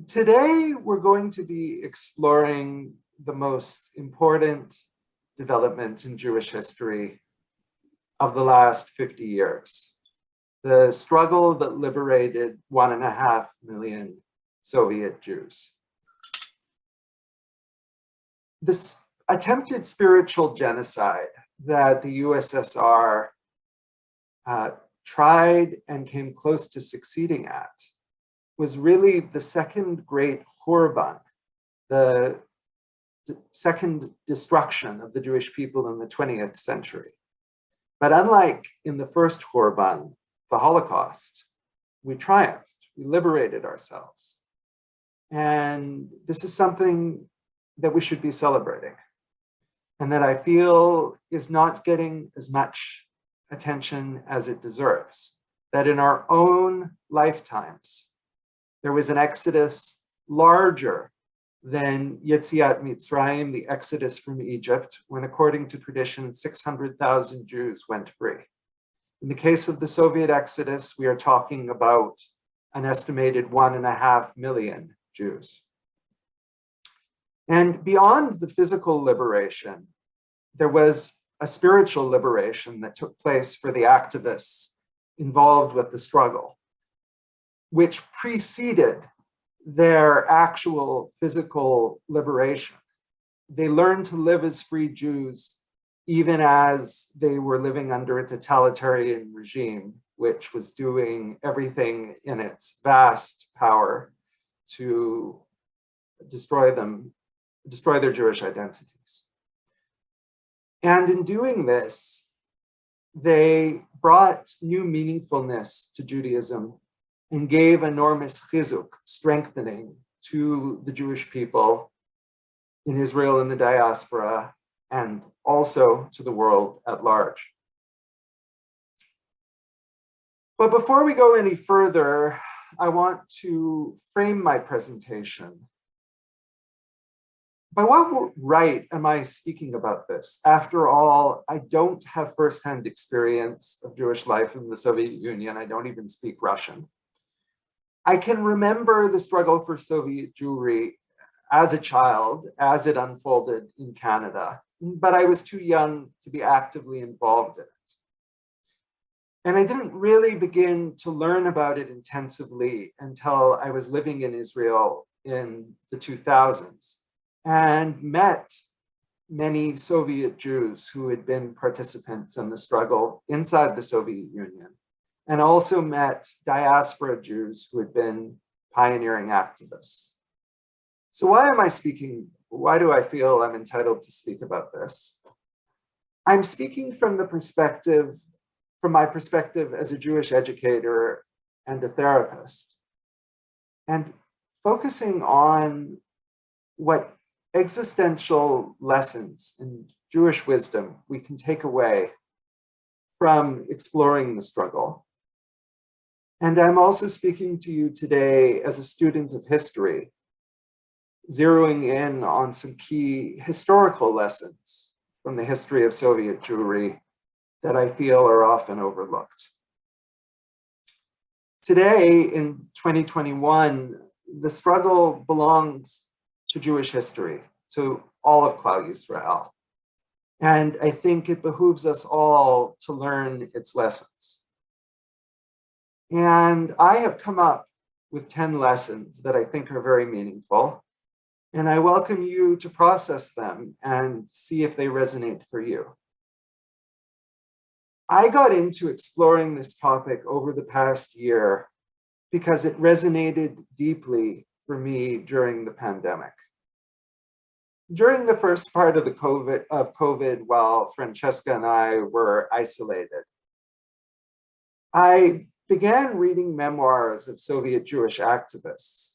Today, we're going to be exploring the most important development in Jewish history of the last 50 years, the struggle that liberated 1.5 million Soviet Jews. This attempted spiritual genocide that the USSR tried and came close to succeeding at was really the second great Khurban, the second destruction of the Jewish people in the 20th century. But unlike in the first Khurban, the Holocaust, we triumphed, we liberated ourselves. And this is something that we should be celebrating, and that I feel is not getting as much attention as it deserves. That in our own lifetimes, there was an exodus larger than Yetziat Mitzrayim, the exodus from Egypt, when according to tradition, 600,000 Jews went free. In the case of the Soviet exodus, we are talking about an estimated 1.5 million Jews. And beyond the physical liberation, there was a spiritual liberation that took place for the activists involved with the struggle, which preceded their actual physical liberation. They learned to live as free Jews even as they were living under a totalitarian regime, which was doing everything in its vast power to destroy their Jewish identities. And in doing this, they brought new meaningfulness to Judaism and gave enormous chizuk, strengthening, to the Jewish people in Israel and the diaspora, and also to the world at large. But before we go any further, I want to frame my presentation. By what right am I speaking about this? After all, I don't have firsthand experience of Jewish life in the Soviet Union. I don't even speak Russian. I can remember the struggle for Soviet Jewry as a child, as it unfolded in Canada, but I was too young to be actively involved in it. And I didn't really begin to learn about it intensively until I was living in Israel in the 2000s and met many Soviet Jews who had been participants in the struggle inside the Soviet Union, and also met diaspora Jews who had been pioneering activists. So why am I speaking? Why do I feel I'm entitled to speak about this? I'm speaking from my perspective as a Jewish educator and a therapist, and focusing on what existential lessons in Jewish wisdom we can take away from exploring the struggle. And I'm also speaking to you today as a student of history, zeroing in on some key historical lessons from the history of Soviet Jewry that I feel are often overlooked. Today, in 2021, the struggle belongs to Jewish history, to all of Klal Yisrael. And I think it behooves us all to learn its lessons. And I have come up with 10 lessons that I think are very meaningful. And I welcome you to process them and see if they resonate for you. I got into exploring this topic over the past year because it resonated deeply for me during the pandemic. During the first part of COVID, while Francesca and I were isolated, I began reading memoirs of Soviet Jewish activists,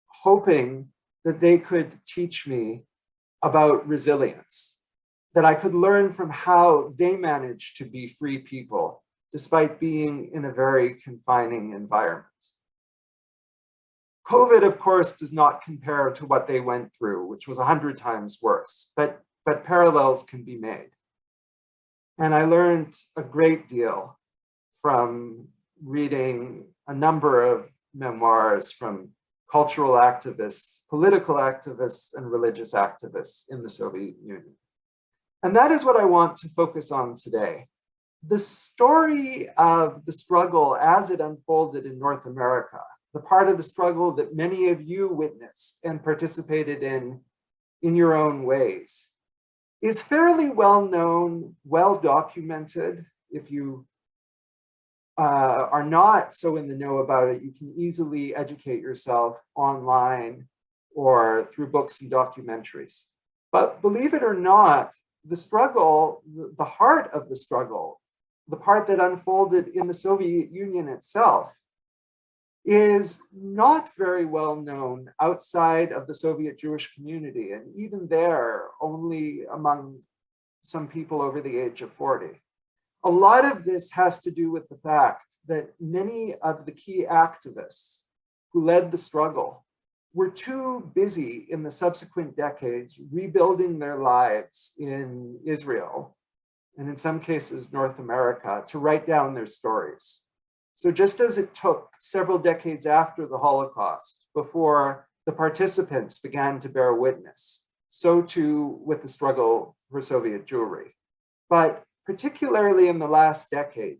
hoping that they could teach me about resilience, that I could learn from how they managed to be free people, despite being in a very confining environment. COVID, of course, does not compare to what they went through, which was 100 times worse, but parallels can be made. And I learned a great deal from reading a number of memoirs from cultural activists, political activists, and religious activists in the Soviet Union. And that is what I want to focus on today. The story of the struggle as it unfolded in North America, the part of the struggle that many of you witnessed and participated in your own ways, is fairly well known, well documented. If you are not so in the know about it, you can easily educate yourself online or through books and documentaries. But believe it or not, the struggle, the heart of the struggle, the part that unfolded in the Soviet Union itself, is not very well known outside of the Soviet Jewish community, and even there, only among some people over the age of 40. A lot of this has to do with the fact that many of the key activists who led the struggle were too busy in the subsequent decades rebuilding their lives in Israel, and in some cases, North America, to write down their stories. So just as it took several decades after the Holocaust before the participants began to bear witness, so too with the struggle for Soviet Jewry. But particularly in the last decade,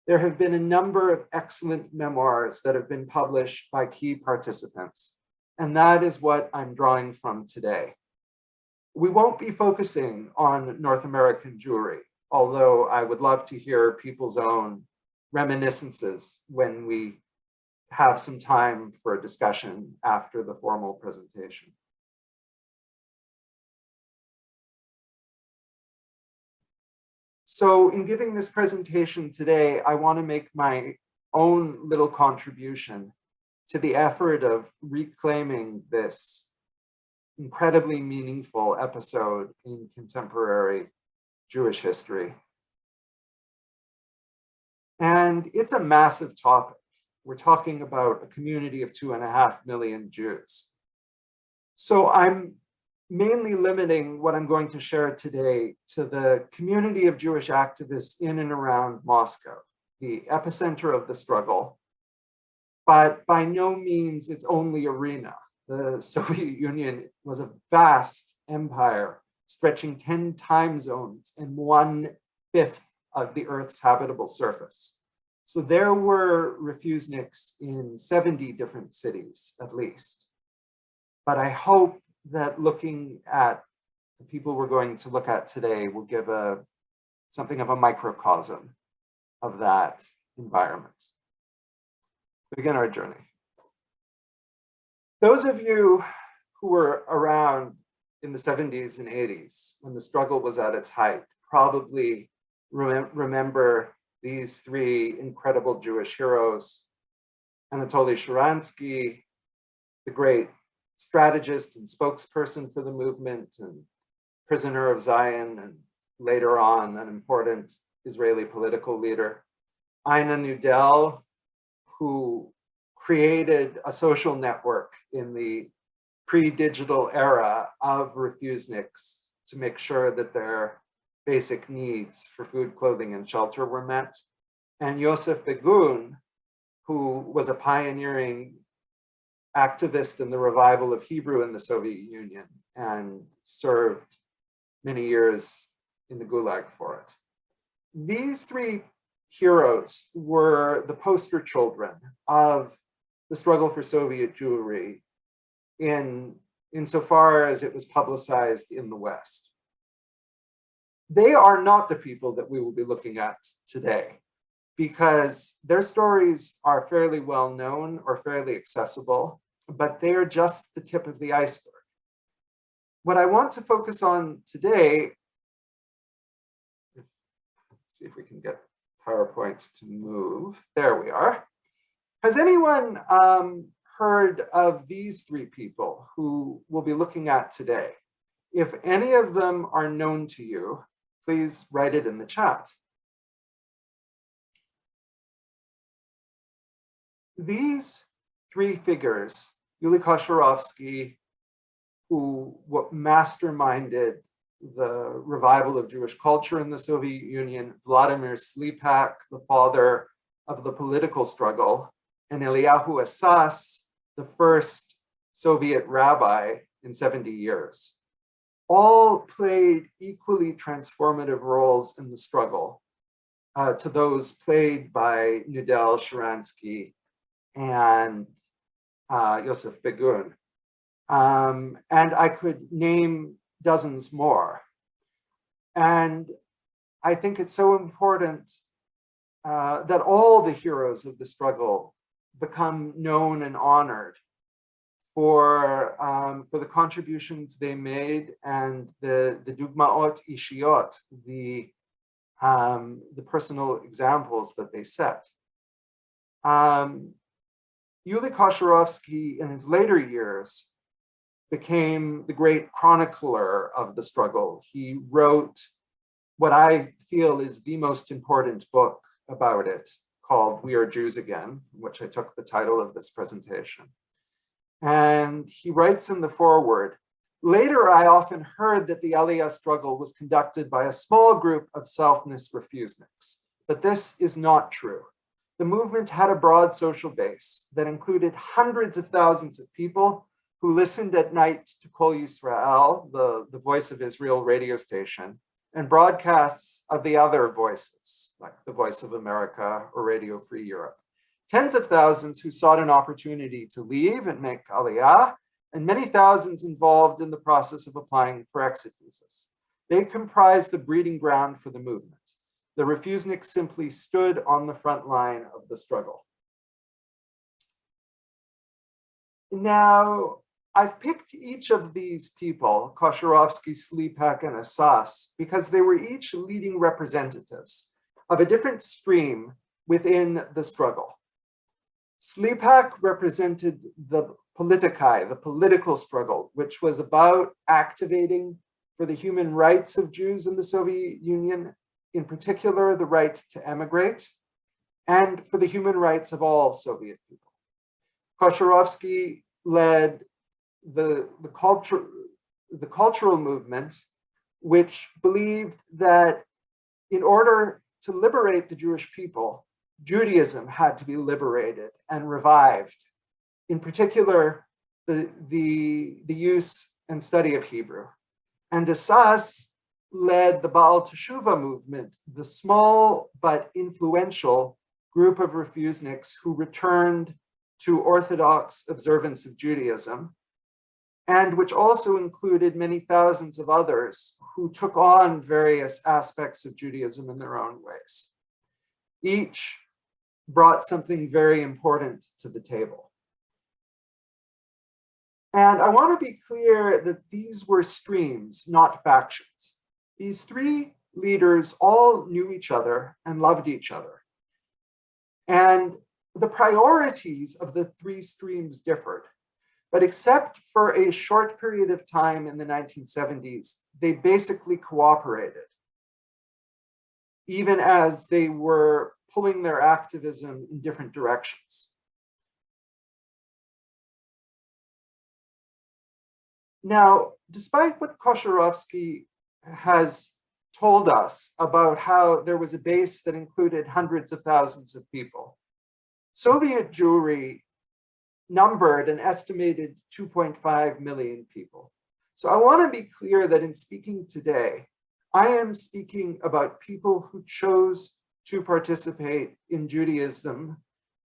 there have been a number of excellent memoirs that have been published by key participants. And that is what I'm drawing from today. We won't be focusing on North American Jewry, although I would love to hear people's own reminiscences when we have some time for a discussion after the formal presentation. So in giving this presentation today, I want to make my own little contribution to the effort of reclaiming this incredibly meaningful episode in contemporary Jewish history. And it's a massive topic. We're talking about a community of 2.5 million Jews. So I'm mainly limiting what I'm going to share today to the community of Jewish activists in and around Moscow, the epicenter of the struggle, but by no means its only arena. The Soviet Union was a vast empire stretching 10 time zones and 1/5 of the Earth's habitable surface. So there were refuseniks in 70 different cities, at least. But I hope that looking at the people we're going to look at today will give something of a microcosm of that environment. Begin our journey. Those of you who were around in the 70s and 80s when the struggle was at its height probably remember these three incredible Jewish heroes: Anatoly Sharansky, the great strategist and spokesperson for the movement and prisoner of Zion, and later on an important Israeli political leader; Ina Nudel, who created a social network in the pre-digital era of refuseniks to make sure that their basic needs for food, clothing, and shelter were met; and Yosef Begun, who was a pioneering activist in the revival of Hebrew in the Soviet Union and served many years in the Gulag for it. These three heroes were the poster children of the struggle for Soviet Jewry insofar as it was publicized in the West. They are not the people that we will be looking at today, because their stories are fairly well known or fairly accessible, but they are just the tip of the iceberg. What I want to focus on today, let's see if we can get PowerPoint to move. There we are. Has anyone heard of these three people who we'll be looking at today? If any of them are known to you, please write it in the chat. These three figures, Yulia Kosharovsky, who masterminded the revival of Jewish culture in the Soviet Union; Vladimir Slepak, the father of the political struggle; and Eliyahu Assas, the first Soviet rabbi in 70 years, all played equally transformative roles in the struggle to those played by Nudel, Sharansky, and Yosef Begun. And I could name dozens more. And I think it's so important that all the heroes of the struggle become known and honored for the contributions they made and the dugmaot ishiot, the personal examples that they set. Yuli Kosharovsky in his later years became the great chronicler of the struggle. He wrote what I feel is the most important book about it, called We Are Jews Again, from which I took the title of this presentation. And he writes in the foreword, later I often heard that the Aliyah struggle was conducted by a small group of selfness refuseniks, but this is not true. The movement had a broad social base that included hundreds of thousands of people who listened at night to Kol Yisrael, the Voice of Israel radio station, and broadcasts of the other voices, like the Voice of America or Radio Free Europe. Tens of thousands who sought an opportunity to leave and make Aliyah, and many thousands involved in the process of applying for exit visas. They comprised the breeding ground for the movement. The refuseniks simply stood on the front line of the struggle. Now, I've picked each of these people, Kosharovsky, Slepak, and Assas, because they were each leading representatives of a different stream within the struggle. Slepak represented the politikai, the political struggle, which was about activating for the human rights of Jews in the Soviet Union, in particular, the right to emigrate, and for the human rights of all Soviet people. Kosharovsky led the cultural movement, which believed that in order to liberate the Jewish people, Judaism had to be liberated and revived. In particular, the use and study of Hebrew. And Assas led the Baal Teshuvah movement, the small but influential group of refuseniks who returned to Orthodox observance of Judaism, and which also included many thousands of others who took on various aspects of Judaism in their own ways. Each brought something very important to the table. And I want to be clear that these were streams, not factions. These three leaders all knew each other and loved each other. And the priorities of the three streams differed. But except for a short period of time in the 1970s, they basically cooperated, even as they were pulling their activism in different directions. Now, despite what Kosharovsky has told us about how there was a base that included hundreds of thousands of people, Soviet Jewry numbered an estimated 2.5 million people. So I want to be clear that in speaking today, I am speaking about people who chose to participate in Judaism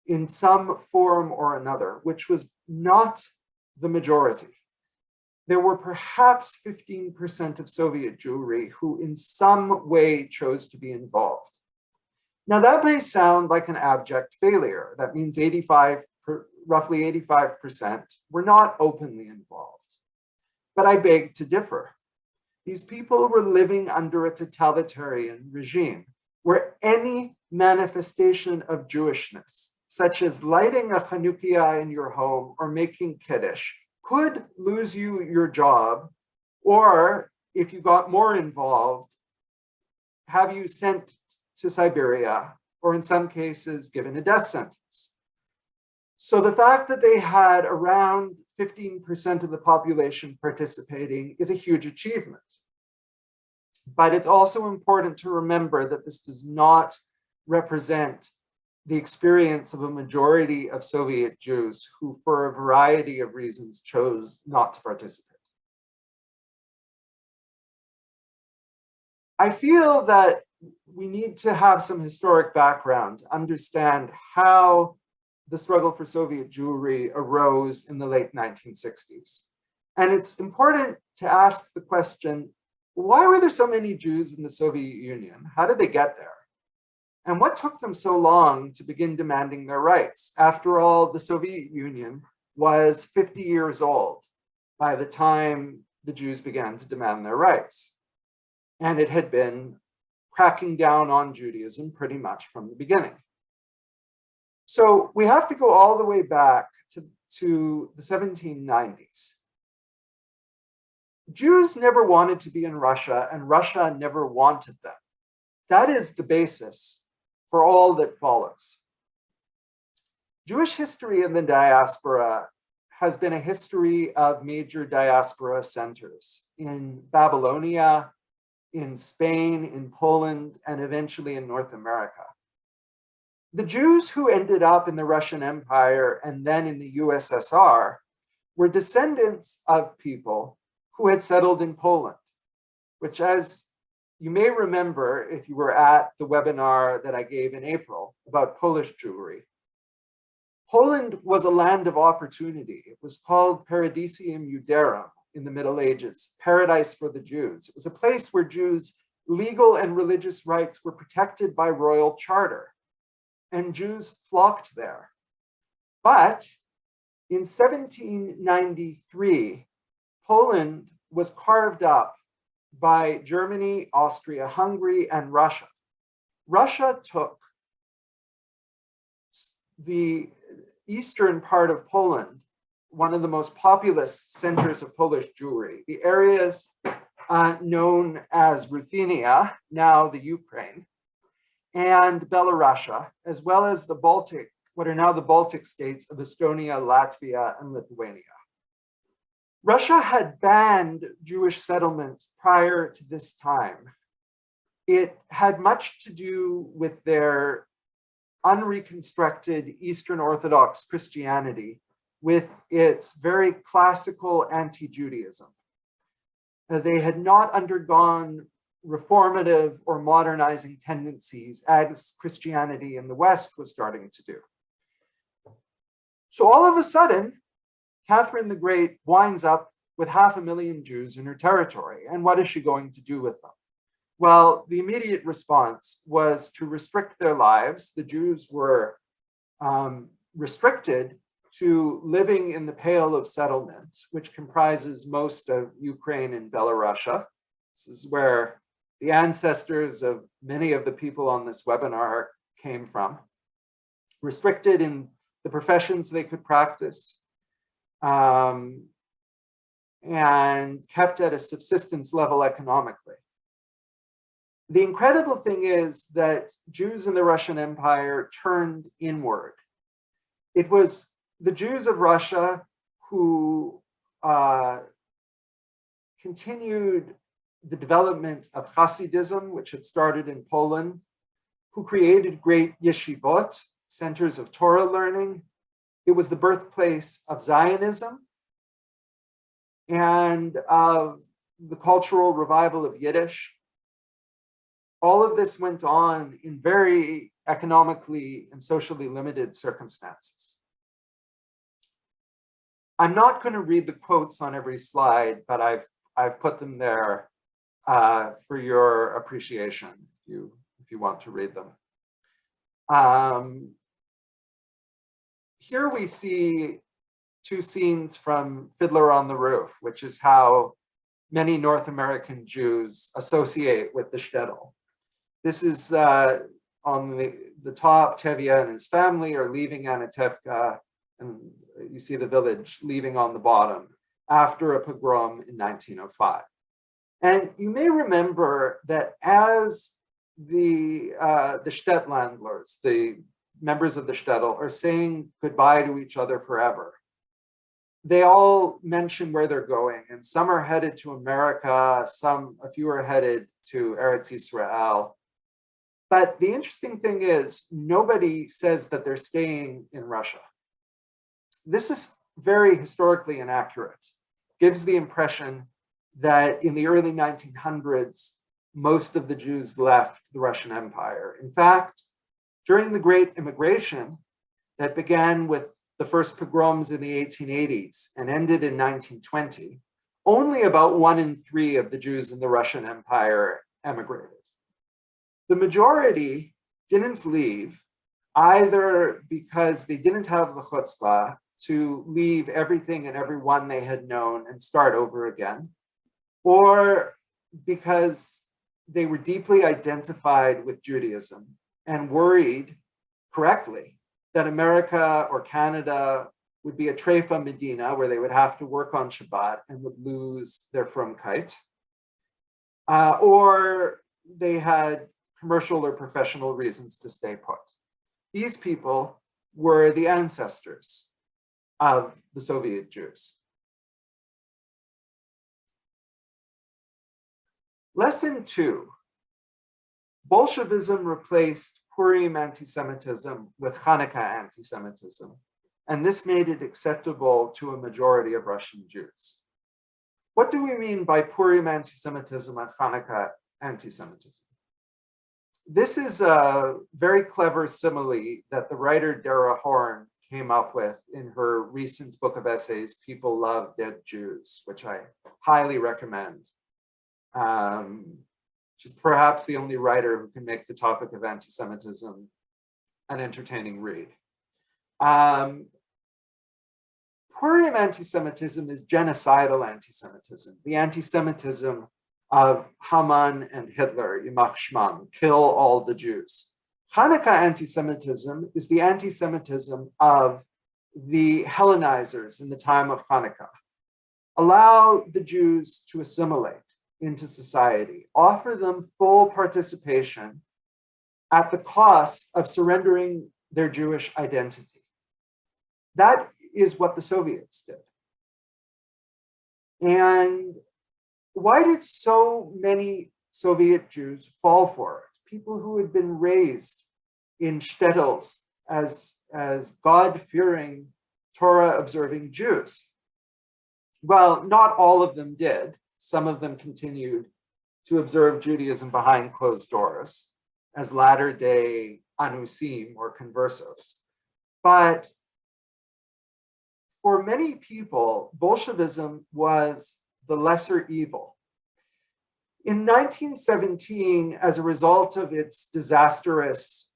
in some form or another, which was not the majority. There were perhaps 15% of Soviet Jewry who in some way chose to be involved. Now that may sound like an abject failure. That means roughly 85% were not openly involved. But I beg to differ. These people were living under a totalitarian regime where any manifestation of Jewishness, such as lighting a Chanukiah in your home or making Kiddush, could lose you your job, or if you got more involved, have you sent to Siberia, or in some cases, given a death sentence. So the fact that they had around 15% of the population participating is a huge achievement. But it's also important to remember that this does not represent the experience of a majority of Soviet Jews who, for a variety of reasons, chose not to participate. I feel that we need to have some historic background to understand how the struggle for Soviet Jewry arose in the late 1960s. And it's important to ask the question, why were there so many Jews in the Soviet Union? How did they get there? And what took them so long to begin demanding their rights? After all, the Soviet Union was 50 years old by the time the Jews began to demand their rights. And it had been cracking down on Judaism pretty much from the beginning. So we have to go all the way back to the 1790s. Jews never wanted to be in Russia, and Russia never wanted them. That is the basis for all that follows. Jewish history in the diaspora has been a history of major diaspora centers in Babylonia, in Spain, in Poland, and eventually in North America. The Jews who ended up in the Russian Empire and then in the USSR were descendants of people who had settled in Poland, which, as you may remember if you were at the webinar that I gave in April about Polish Jewry, Poland was a land of opportunity. It was called Paradisium Judarum in the Middle Ages, paradise for the Jews. It was a place where Jews' legal and religious rights were protected by royal charter, and Jews flocked there. But in 1793, Poland was carved up by Germany, Austria, Hungary, and Russia. Russia took the eastern part of Poland, one of the most populous centers of Polish Jewry, the areas known as Ruthenia, now the Ukraine, and Belarusia, as well as the Baltic, what are now the Baltic states of Estonia, Latvia, and Lithuania. Russia had banned Jewish settlement prior to this time. It had much to do with their unreconstructed Eastern Orthodox Christianity, with its very classical anti-Judaism. They had not undergone reformative or modernizing tendencies as Christianity in the West was starting to do. So all of a sudden, Catherine the Great winds up with 500,000 Jews in her territory. And what is she going to do with them? Well, the immediate response was to restrict their lives. The Jews were restricted to living in the Pale of Settlement, which comprises most of Ukraine and Belarusia. This is where the ancestors of many of the people on this webinar came from. Restricted in the professions they could practice, and kept at a subsistence level economically. The incredible thing is that Jews in the Russian Empire turned inward. It was the Jews of Russia who continued the development of Hasidism, which had started in Poland, who created great yeshivot, centers of Torah learning. It was the birthplace of Zionism and of the cultural revival of Yiddish. All of this went on in very economically and socially limited circumstances. I'm not going to read the quotes on every slide, but I've put them there for your appreciation if you want to read them. Here we see two scenes from Fiddler on the Roof, which is how many North American Jews associate with the shtetl. This is on the top, Tevye and his family are leaving Anatevka, and you see the village leaving on the bottom after a pogrom in 1905. And you may remember that as the shtetl landlords, the members of the shtetl, are saying goodbye to each other forever, they all mention where they're going, and some are headed to America, a few are headed to Eretz Yisrael. But the interesting thing is, nobody says that they're staying in Russia. This is very historically inaccurate. Gives the impression that in the early 1900s, most of the Jews left the Russian Empire. In fact, during the Great Immigration that began with the first pogroms in the 1880s and ended in 1920, only about 1 in 3 of the Jews in the Russian Empire emigrated. The majority didn't leave either because they didn't have the chutzpah to leave everything and everyone they had known and start over again, or because they were deeply identified with Judaism and worried, correctly, that America or Canada would be a treifa Medina where they would have to work on Shabbat and would lose their frumkeit, or they had commercial or professional reasons to stay put. These people were the ancestors of the Soviet Jews. Lesson 2, Bolshevism replaced Purim anti-Semitism with Hanukkah anti-Semitism, and this made it acceptable to a majority of Russian Jews. What do we mean by Purim anti-Semitism and Hanukkah anti-Semitism? This is a very clever simile that the writer Dara Horn came up with in her recent book of essays, People Love Dead Jews, which I highly recommend. She's perhaps the only writer who can make the topic of anti-Semitism an entertaining read. Purim anti-Semitism is genocidal anti-Semitism, the anti-Semitism of Haman and Hitler, Yimach Shmam, kill all the Jews. Hanukkah anti-Semitism is the anti-Semitism of the Hellenizers in the time of Hanukkah. Allow the Jews to assimilate into society, offer them full participation at the cost of surrendering their Jewish identity. That is what the Soviets did. And why did so many Soviet Jews fall for it? People who had been raised in shtetls as God-fearing, Torah-observing Jews. Well, not all of them did. Some of them continued to observe Judaism behind closed doors as latter-day anusim or conversos. But for many people, Bolshevism was the lesser evil. In 1917, as a result of its disastrous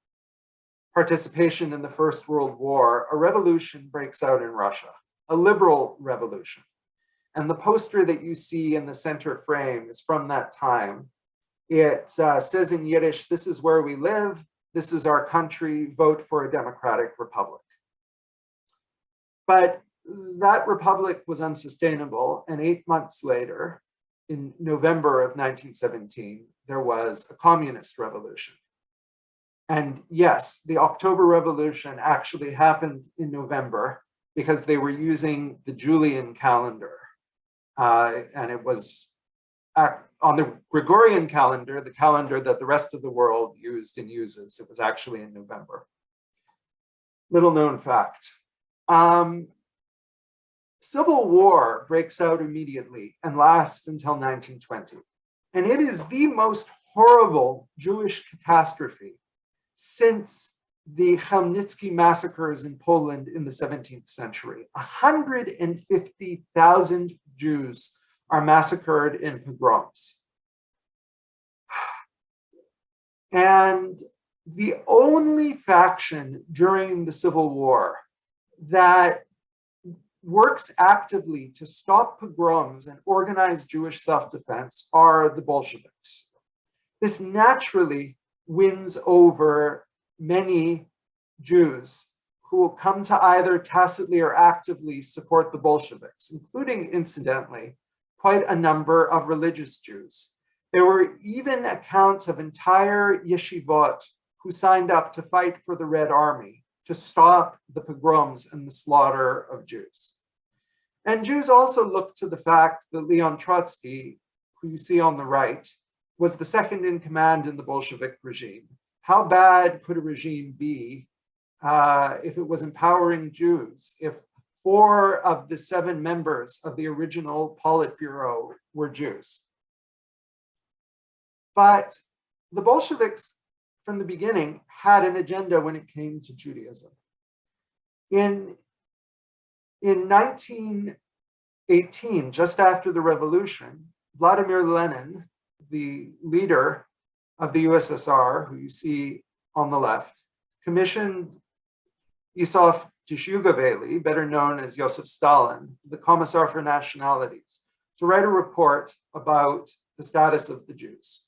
participation in the First World War, a revolution breaks out in Russia, a liberal revolution. And the poster that you see in the center frame is from that time. It says in Yiddish, "This is where we live. This is our country. Vote for a democratic republic." But that republic was unsustainable. And 8 months later, in November of 1917, there was a communist revolution. And yes, the October Revolution actually happened in November because they were using the Julian calendar. And it was on the Gregorian calendar, the calendar that the rest of the world used and uses. It was actually in November. Little known fact. Civil war breaks out immediately and lasts until 1920. And it is the most horrible Jewish catastrophe since the Chmelnytsky massacres in Poland in the 17th century. 150,000 Jews are massacred in pogroms. And the only faction during the Civil War that works actively to stop pogroms and organize Jewish self-defense are the Bolsheviks. This naturally wins over many Jews who will come to either tacitly or actively support the Bolsheviks, including, incidentally, quite a number of religious Jews. There were even accounts of entire yeshivot who signed up to fight for the Red Army to stop the pogroms and the slaughter of Jews. And Jews also looked to the fact that Leon Trotsky, who you see on the right, was the second in command in the Bolshevik regime, how bad could a regime be if it was empowering Jews, if 4 of the 7 members of the original Politburo were Jews? But the Bolsheviks, from the beginning, had an agenda when it came to Judaism. In 1918, just after the revolution, Vladimir Lenin, the leader of the USSR, who you see on the left, commissioned Yosef Tishugaveli, better known as Joseph Stalin, the Commissar for Nationalities, to write a report about the status of the Jews.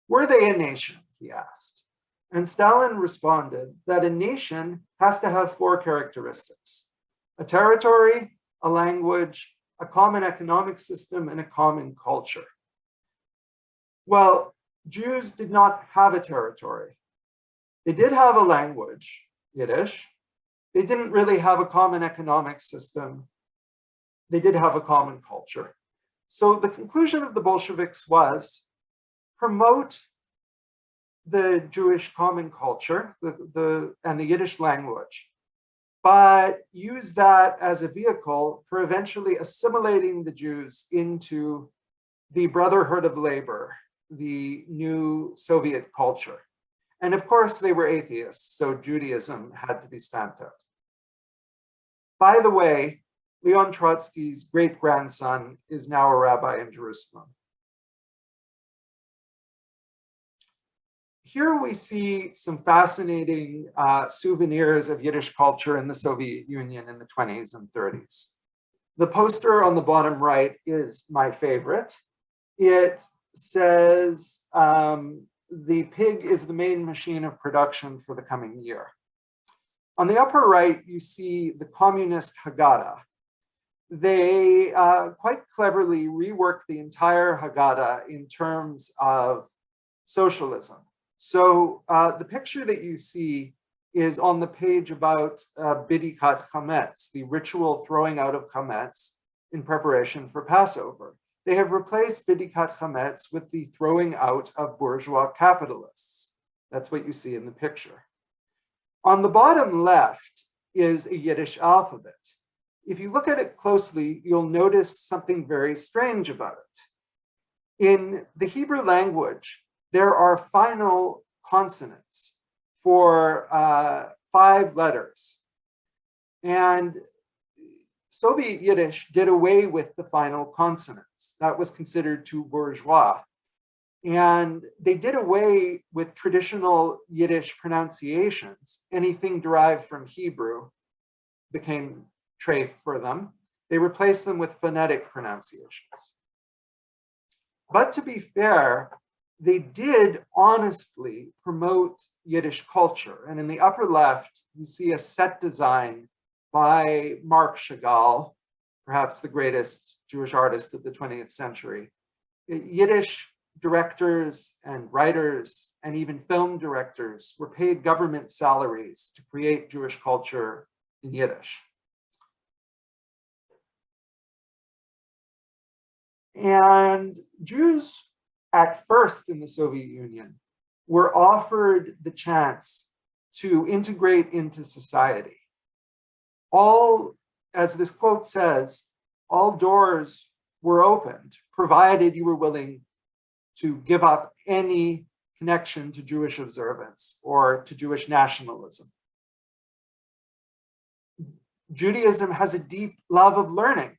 Were they a nation, he asked. And Stalin responded that a nation has to have 4 characteristics: a territory, a language, a common economic system, and a common culture. Well, Jews did not have a territory. They did have a language, Yiddish. They didn't really have a common economic system. They did have a common culture. So the conclusion of the Bolsheviks was promote the Jewish common culture and the Yiddish language, but use that as a vehicle for eventually assimilating the Jews into the Brotherhood of Labor, the new Soviet culture. And of course, they were atheists, so Judaism had to be stamped out. By the way, Leon Trotsky's great-grandson is now a rabbi in Jerusalem. Here we see some fascinating souvenirs of Yiddish culture in the Soviet Union in the 20s and 30s. The poster on the bottom right is my favorite. It says, the pig is the main machine of production for the coming year. On the upper right, you see the communist Haggadah. They quite cleverly reworked the entire Haggadah in terms of socialism. So the picture that you see is on the page about bidikat chametz, the ritual throwing out of chametz in preparation for Passover. They have replaced bidikat chametz with the throwing out of bourgeois capitalists. That's what you see in the picture. On the bottom left is a Yiddish alphabet. If you look at it closely, you'll notice something very strange about it. In the Hebrew language, there are final consonants for 5 letters. And Soviet Yiddish did away with the final consonants. That was considered too bourgeois. And they did away with traditional Yiddish pronunciations. Anything derived from Hebrew became treif for them. They replaced them with phonetic pronunciations. But to be fair, they did honestly promote Yiddish culture. And in the upper left, you see a set design by Marc Chagall, perhaps the greatest Jewish artist of the 20th century. Yiddish directors and writers and even film directors were paid government salaries to create Jewish culture in Yiddish. And Jews at first in the Soviet Union were offered the chance to integrate into society. All, as this quote says, all doors were opened, provided you were willing to give up any connection to Jewish observance or to Jewish nationalism. Judaism has a deep love of learning,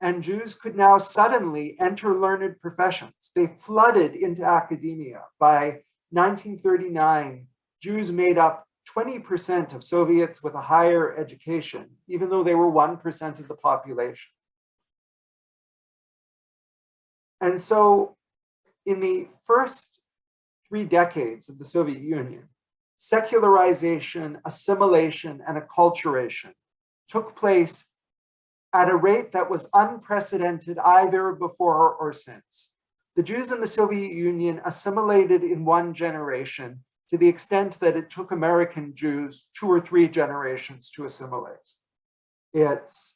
and Jews could now suddenly enter learned professions. They flooded into academia. By 1939, Jews made up 20% of Soviets with a higher education, even though they were 1% of the population. And so in the first 3 decades of the Soviet Union, secularization, assimilation, and acculturation took place at a rate that was unprecedented either before or since. The Jews in the Soviet Union assimilated in 1 generation to the extent that it took American Jews 2 or 3 generations to assimilate. It's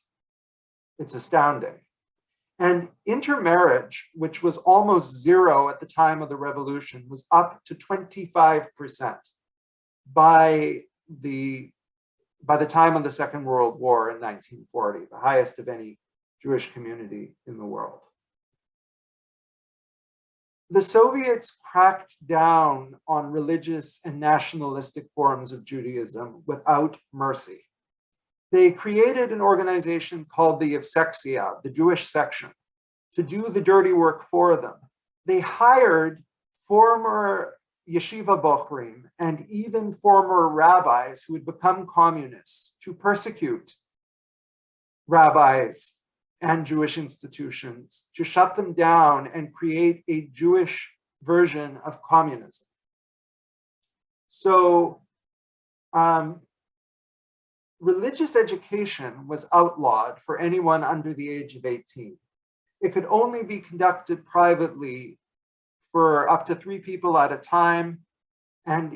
astounding. And intermarriage, which was almost zero at the time of the revolution, was up to 25% by the time of the Second World War in 1940, the highest of any Jewish community in the world. The Soviets cracked down on religious and nationalistic forms of Judaism without mercy. They created an organization called the Yevsektia, the Jewish section, to do the dirty work for them. They hired former yeshiva bochrim and even former rabbis who had become communists to persecute rabbis and Jewish institutions, to shut them down and create a Jewish version of communism. So religious education was outlawed for anyone under the age of 18. It could only be conducted privately for up to 3 people at a time, and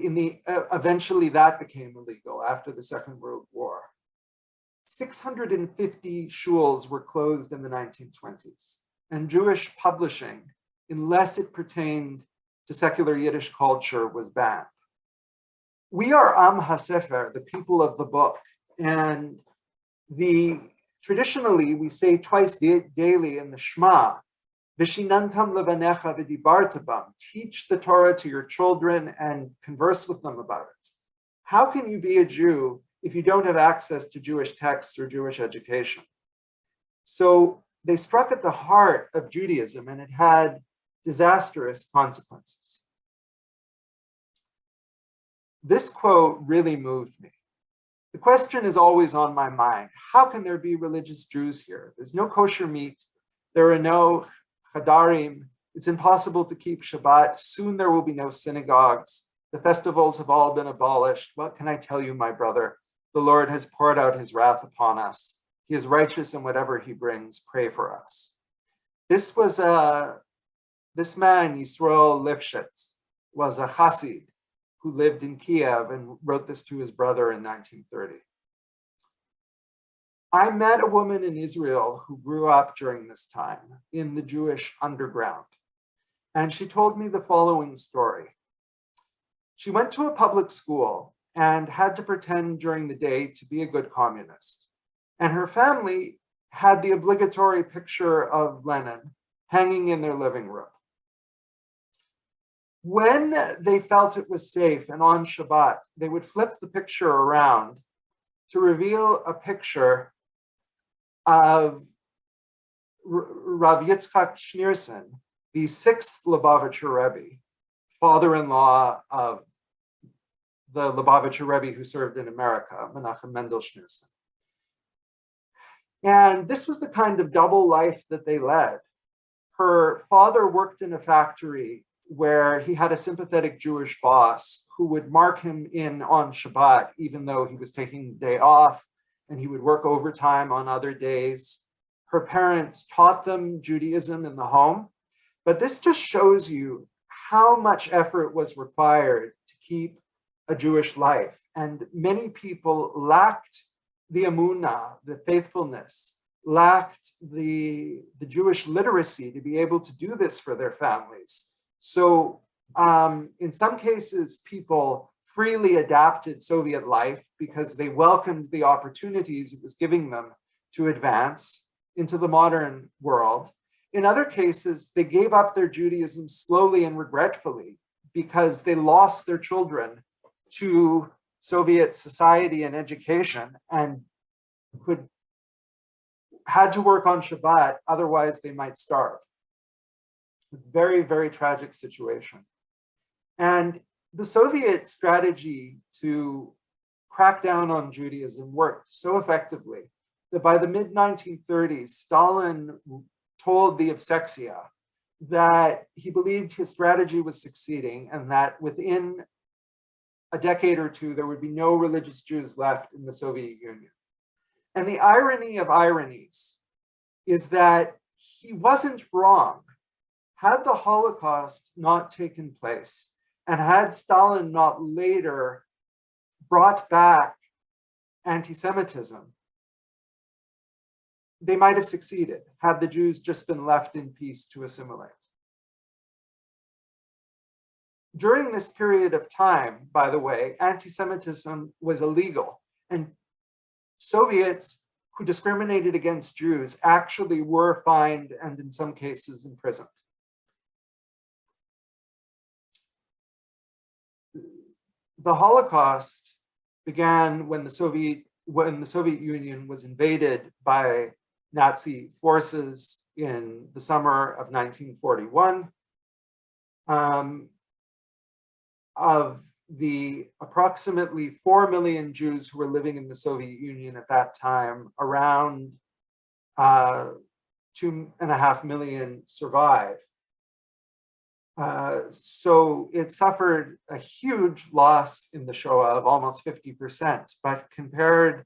eventually that became illegal after the Second World War. 650 shuls were closed in the 1920s, and Jewish publishing, unless it pertained to secular Yiddish culture, was banned. We are Am HaSefer, the people of the book, and traditionally we say twice daily in the Shema, Vishinantam levanecha v'dibarta bam, teach the Torah to your children and converse with them about it. How can you be a Jew if you don't have access to Jewish texts or Jewish education? So they struck at the heart of Judaism, and it had disastrous consequences. This quote really moved me. The question is always on my mind: how can there be religious Jews here? There's no kosher meat, there are no chadarim, it's impossible to keep Shabbat, soon there will be no synagogues, the festivals have all been abolished. What can I tell you, my brother? The Lord has poured out his wrath upon us. He is righteous in whatever he brings. Pray for us. This man, Yisroel Lifshitz, was a Chassid who lived in Kiev and wrote this to his brother in 1930. I met a woman in Israel who grew up during this time in the Jewish underground, and she told me the following story. She went to a public school and had to pretend during the day to be a good communist. And her family had the obligatory picture of Lenin hanging in their living room. When they felt it was safe and on Shabbat, they would flip the picture around to reveal a picture of Rav Yitzchak Schneerson, the 6th Lubavitcher Rebbe, father-in-law of the Lubavitcher Rebbe who served in America, Menachem Mendel Schneerson. And this was the kind of double life that they led. Her father worked in a factory where he had a sympathetic Jewish boss who would mark him in on Shabbat, even though he was taking the day off, and he would work overtime on other days. Her parents taught them Judaism in the home, but this just shows you how much effort was required to keep a Jewish life. And many people lacked the emunah, the faithfulness, lacked the Jewish literacy to be able to do this for their families. So in some cases, people freely adapted Soviet life because they welcomed the opportunities it was giving them to advance into the modern world. In other cases, they gave up their Judaism slowly and regretfully because they lost their children to Soviet society and education and had to work on Shabbat, otherwise they might starve. Very, very tragic situation. And the Soviet strategy to crack down on Judaism worked so effectively that by the mid-1930s, Stalin told the Yevsektia that he believed his strategy was succeeding and that within a decade or two, there would be no religious Jews left in the Soviet Union. And the irony of ironies is that he wasn't wrong. Had the Holocaust not taken place, and had Stalin not later brought back anti-Semitism, they might have succeeded had the Jews just been left in peace to assimilate. During this period of time, by the way, anti-Semitism was illegal, and Soviets who discriminated against Jews actually were fined and in some cases imprisoned. The Holocaust began when the Soviet Union was invaded by Nazi forces in the summer of 1941. Of the approximately 4 million Jews who were living in the Soviet Union at that time, around 2.5 million survived. So it suffered a huge loss in the Shoah of almost 50%, but compared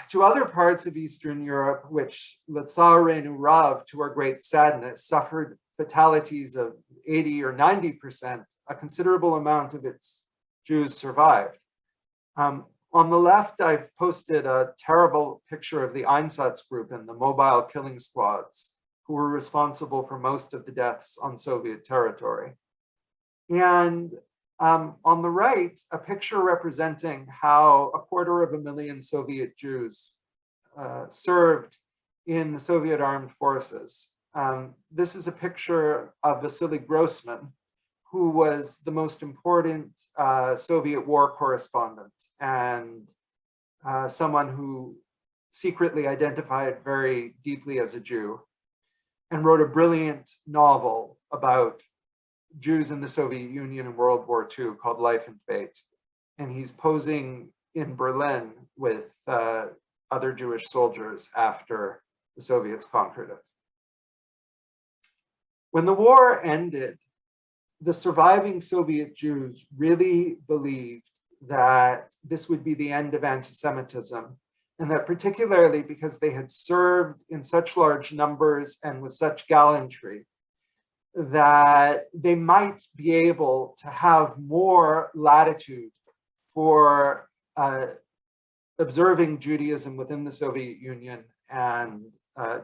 to other parts of Eastern Europe, which L'Tsareinu Rav, to our great sadness, suffered fatalities of 80 or 90%, a considerable amount of its Jews survived. On the left, I've posted a terrible picture of the Einsatz group and the mobile killing squads who were responsible for most of the deaths on Soviet territory. And on the right, a picture representing how 250,000 Soviet Jews served in the Soviet armed forces. This is a picture of Vasily Grossman, who was the most important Soviet war correspondent and someone who secretly identified very deeply as a Jew and wrote a brilliant novel about Jews in the Soviet Union in World War II called Life and Fate. And he's posing in Berlin with other Jewish soldiers after the Soviets conquered it. When the war ended, the surviving Soviet Jews really believed that this would be the end of anti-Semitism, and that particularly because they had served in such large numbers and with such gallantry, that they might be able to have more latitude for observing Judaism within the Soviet Union and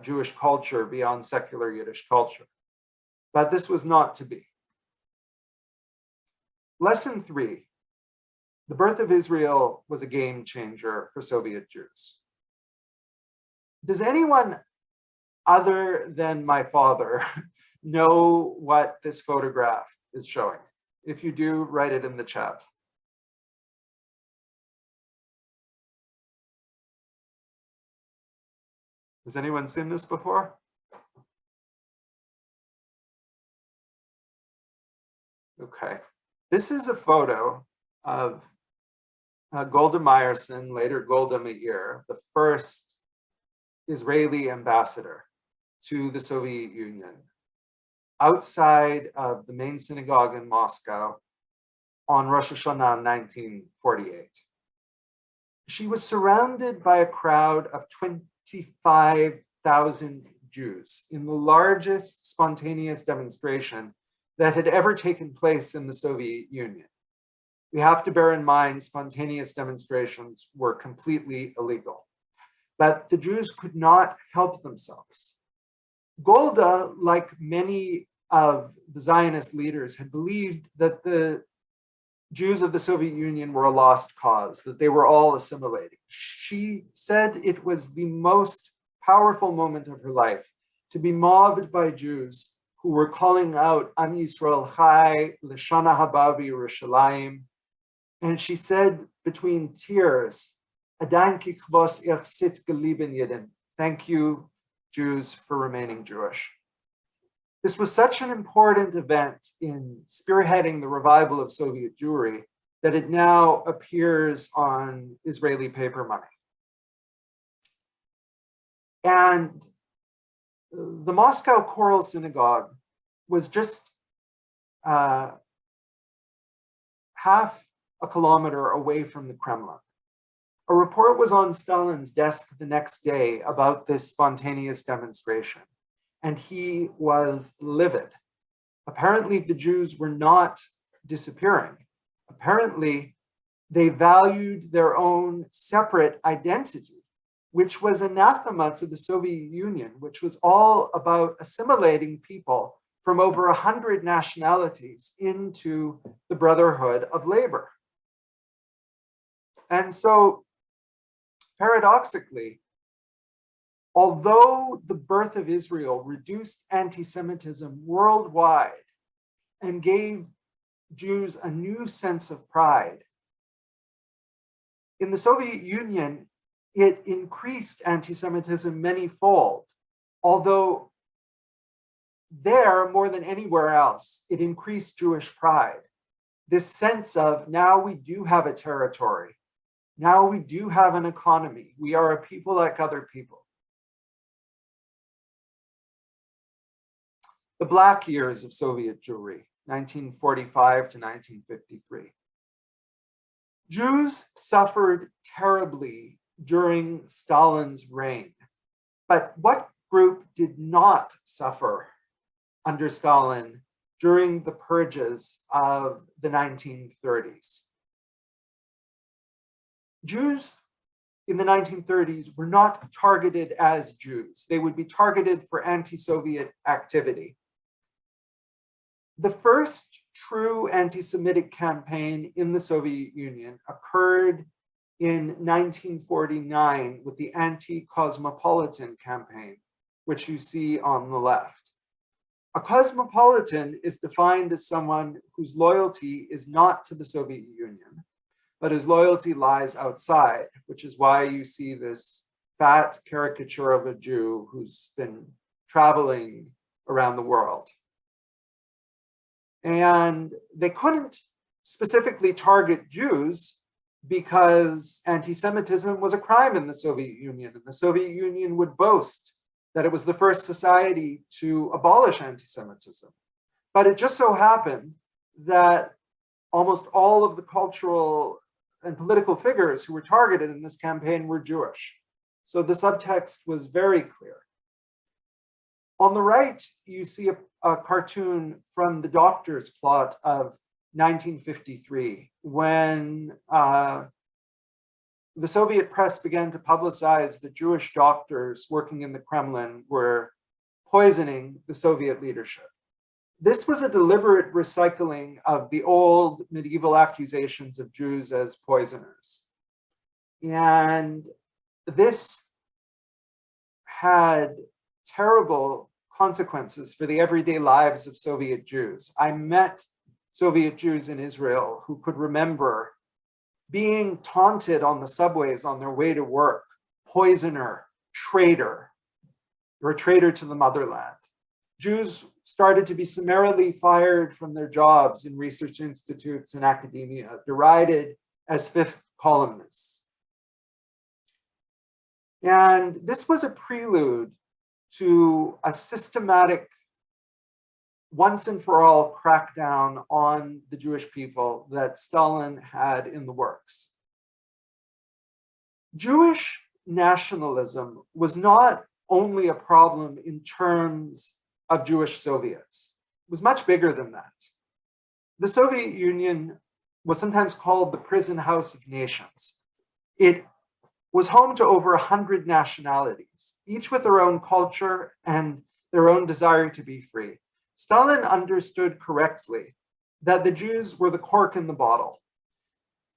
Jewish culture beyond secular Yiddish culture. But this was not to be. Lesson 3, the birth of Israel was a game changer for Soviet Jews. Does anyone other than my father know what this photograph is showing? If you do, write it in the chat. Has anyone seen this before? Okay. This is a photo of Golda Meirson, later Golda Meir, the first Israeli ambassador to the Soviet Union, outside of the main synagogue in Moscow on Rosh Hashanah 1948. She was surrounded by a crowd of 25,000 Jews in the largest spontaneous demonstration that had ever taken place in the Soviet Union. We have to bear in mind spontaneous demonstrations were completely illegal, but the Jews could not help themselves. Golda, like many of the Zionist leaders, had believed that the Jews of the Soviet Union were a lost cause, that they were all assimilating. She said it was the most powerful moment of her life to be mobbed by Jews who were calling out Am Yisrael Chai, L'Shana Haba Yerushalayim. And she said between tears, Adanki Kvos Ich Sit Gelieben Yidden. Thank you, Jews, for remaining Jewish. This was such an important event in spearheading the revival of Soviet Jewry that it now appears on Israeli paper money. And the Moscow Choral Synagogue was just half a kilometer away from the Kremlin. A report was on Stalin's desk the next day about this spontaneous demonstration, and he was livid. Apparently, the Jews were not disappearing. Apparently, they valued their own separate identity which was anathema to the Soviet Union, which was all about assimilating people from over 100 nationalities into the Brotherhood of Labor. And so, paradoxically, although the birth of Israel reduced anti-Semitism worldwide and gave Jews a new sense of pride, in the Soviet Union, it increased anti-Semitism many-fold, although there, more than anywhere else, it increased Jewish pride. This sense of, now we do have a territory, now we do have an economy, we are a people like other people. The black years of Soviet Jewry, 1945 to 1953. Jews suffered terribly during Stalin's reign, but what group did not suffer under Stalin during the purges of the 1930s? Jews in the 1930s were not targeted as Jews. They would be targeted for anti-Soviet activity. The first true anti-Semitic campaign in the Soviet Union occurred in 1949 with the anti-cosmopolitan campaign, which you see on the left. A cosmopolitan is defined as someone whose loyalty is not to the Soviet Union, but his loyalty lies outside, which is why you see this fat caricature of a Jew who's been traveling around the world. And they couldn't specifically target Jews because anti-Semitism was a crime in the Soviet Union, and the Soviet Union would boast that it was the first society to abolish anti-Semitism. But it just so happened that almost all of the cultural and political figures who were targeted in this campaign were Jewish. So the subtext was very clear. On the right, you see a cartoon from the Doctor's plot of 1953, when the Soviet press began to publicize that Jewish doctors working in the Kremlin were poisoning the Soviet leadership. This was a deliberate recycling of the old medieval accusations of Jews as poisoners. And this had terrible consequences for the everyday lives of Soviet Jews. I met Soviet Jews in Israel who could remember being taunted on the subways on their way to work, poisoner, traitor, you're a traitor to the motherland. Jews started to be summarily fired from their jobs in research institutes and academia, derided as fifth columnists. And this was a prelude to a systematic, once and for all crackdown on the Jewish people that Stalin had in the works. Jewish nationalism was not only a problem in terms of Jewish Soviets. It was much bigger than that. The Soviet Union was sometimes called the prison house of nations. It was home to over 100 nationalities, each with their own culture and their own desire to be free. Stalin understood correctly that the Jews were the cork in the bottle,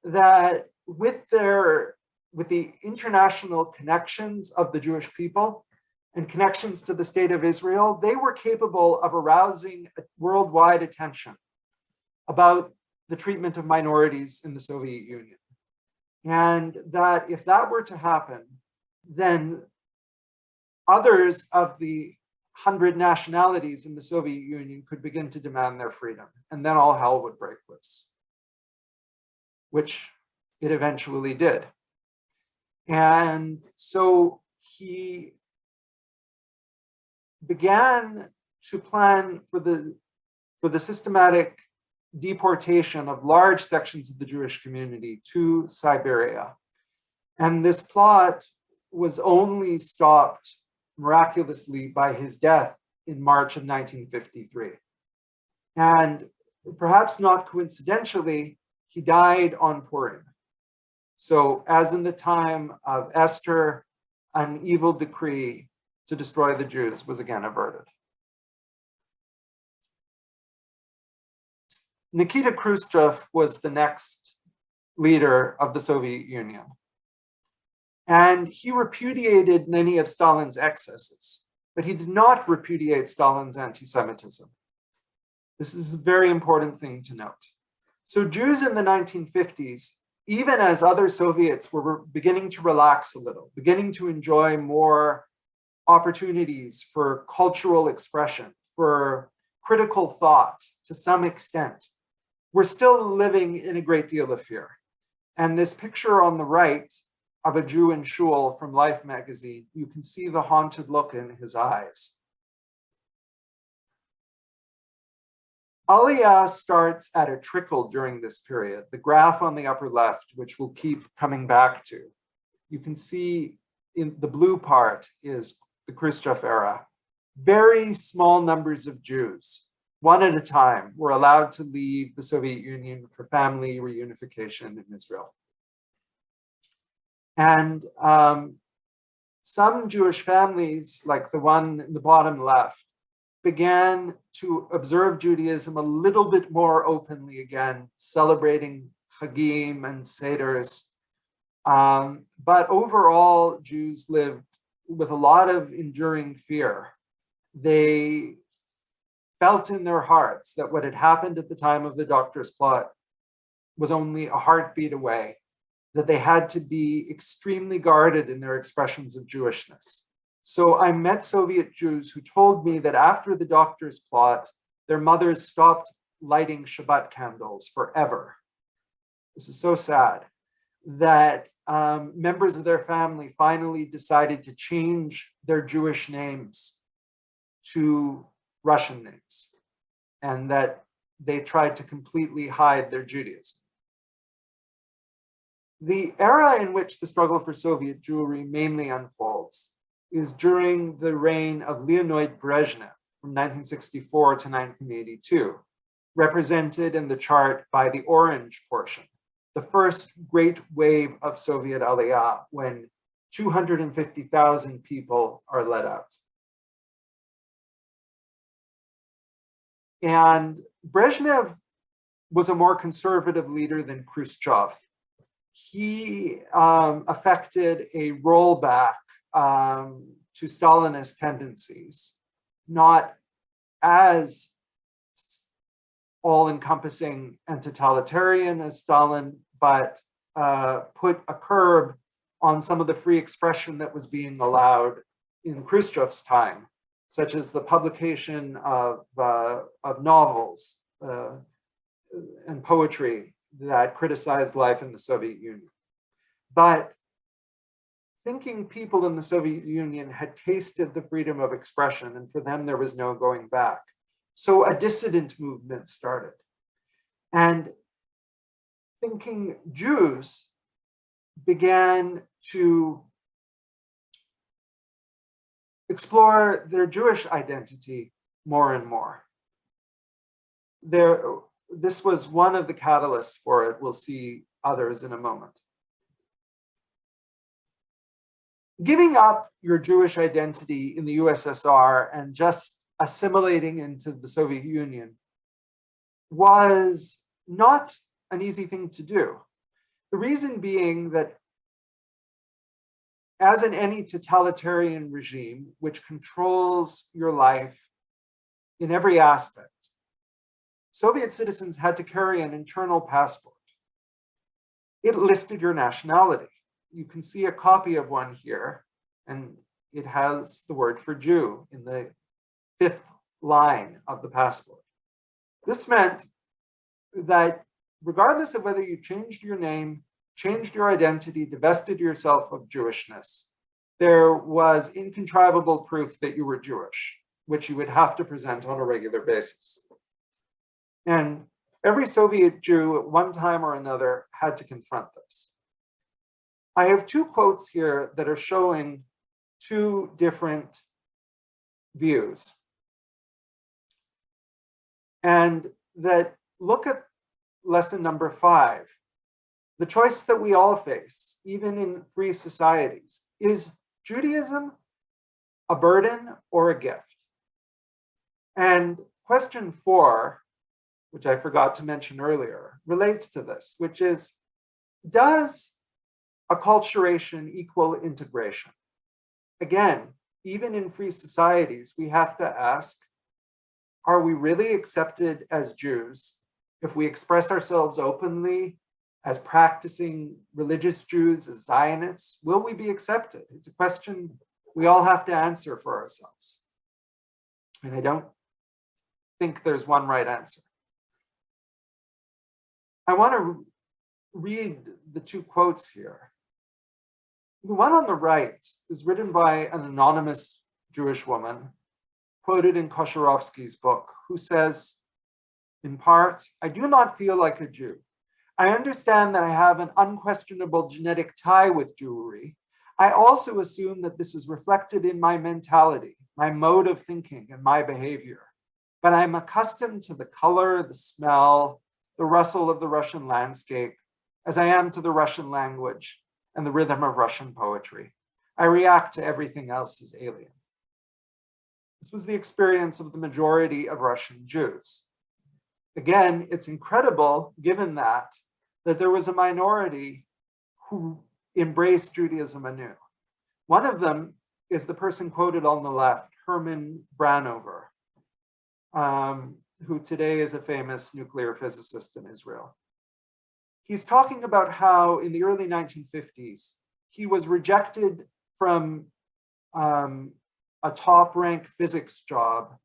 that with the international connections of the Jewish people and connections to the state of Israel, they were capable of arousing worldwide attention about the treatment of minorities in the Soviet Union. And that if that were to happen, then others of the 100 nationalities in the Soviet Union could begin to demand their freedom, and then all hell would break loose, which it eventually did. And so he began to plan for the systematic deportation of large sections of the Jewish community to Siberia. And this plot was only stopped miraculously by his death in March of 1953. And perhaps not coincidentally, he died on Purim. So as in the time of Esther, an evil decree to destroy the Jews was again averted. Nikita Khrushchev was the next leader of the Soviet Union. And he repudiated many of Stalin's excesses, but he did not repudiate Stalin's anti-Semitism. This is a very important thing to note. So Jews in the 1950s, even as other Soviets were beginning to relax a little, beginning to enjoy more opportunities for cultural expression, for critical thought to some extent, we're still living in a great deal of fear. And this picture on the right of a Jew in shul from Life magazine, you can see the haunted look in his eyes. Aliyah starts at a trickle during this period. The graph on the upper left, which we'll keep coming back to. You can see in the blue part is the Khrushchev era. Very small numbers of Jews, one at a time, were allowed to leave the Soviet Union for family reunification in Israel. And some Jewish families, like the one in the bottom left, began to observe Judaism a little bit more openly again, celebrating Chagim and Seders. But overall, Jews lived with a lot of enduring fear. They felt in their hearts that what had happened at the time of the Doctor's Plot was only a heartbeat away, that they had to be extremely guarded in their expressions of Jewishness. So I met Soviet Jews who told me that after the Doctor's Plot, their mothers stopped lighting Shabbat candles forever. This is so sad that members of their family finally decided to change their Jewish names to Russian names, and that they tried to completely hide their Judaism. The era in which the struggle for Soviet Jewry mainly unfolds is during the reign of Leonid Brezhnev from 1964 to 1982, represented in the chart by the orange portion, the first great wave of Soviet Aliyah, when 250,000 people are let out. And Brezhnev was a more conservative leader than Khrushchev. He affected a rollback to Stalinist tendencies, not as all-encompassing and totalitarian as Stalin, but put a curb on some of the free expression that was being allowed in Khrushchev's time, such as the publication of novels and poetry that criticized life in the Soviet Union. But thinking people in the Soviet Union had tasted the freedom of expression, and for them there was no going back. So a dissident movement started. And thinking Jews began to explore their Jewish identity more and more. This was one of the catalysts for it. We'll see others in a moment. Giving up your Jewish identity in the USSR and just assimilating into the Soviet Union was not an easy thing to do. The reason being that as in any totalitarian regime, which controls your life in every aspect, Soviet citizens had to carry an internal passport. It listed your nationality. You can see a copy of one here, and it has the word for Jew in the 5th line of the passport. This meant that regardless of whether you changed your name, changed your identity, divested yourself of Jewishness, there was incontrivable proof that you were Jewish, which you would have to present on a regular basis. And every Soviet Jew at one time or another had to confront this. I have two quotes here that are showing two different views, and that look at lesson number 5. The choice that we all face, even in free societies, is Judaism a burden or a gift? And question 4, which I forgot to mention earlier, relates to this, which is, does acculturation equal integration? Again, even in free societies, we have to ask, are we really accepted as Jews if we express ourselves openly as practicing religious Jews, as Zionists? Will we be accepted? It's a question we all have to answer for ourselves. And I don't think there's one right answer. I want to read the 2 quotes here. The one on the right is written by an anonymous Jewish woman, quoted in Kosherovsky's book, who says, in part, I do not feel like a Jew. I understand that I have an unquestionable genetic tie with Jewry. I also assume that this is reflected in my mentality, my mode of thinking, and my behavior. But I'm accustomed to the color, the smell, the rustle of the Russian landscape, as I am to the Russian language and the rhythm of Russian poetry. I react to everything else as alien. This was the experience of the majority of Russian Jews. Again, it's incredible, given that there was a minority who embraced Judaism anew. One of them is the person quoted on the left, Herman Branover, who today is a famous nuclear physicist in Israel. He's talking about how in the early 1950s, he was rejected from a top-ranked physics job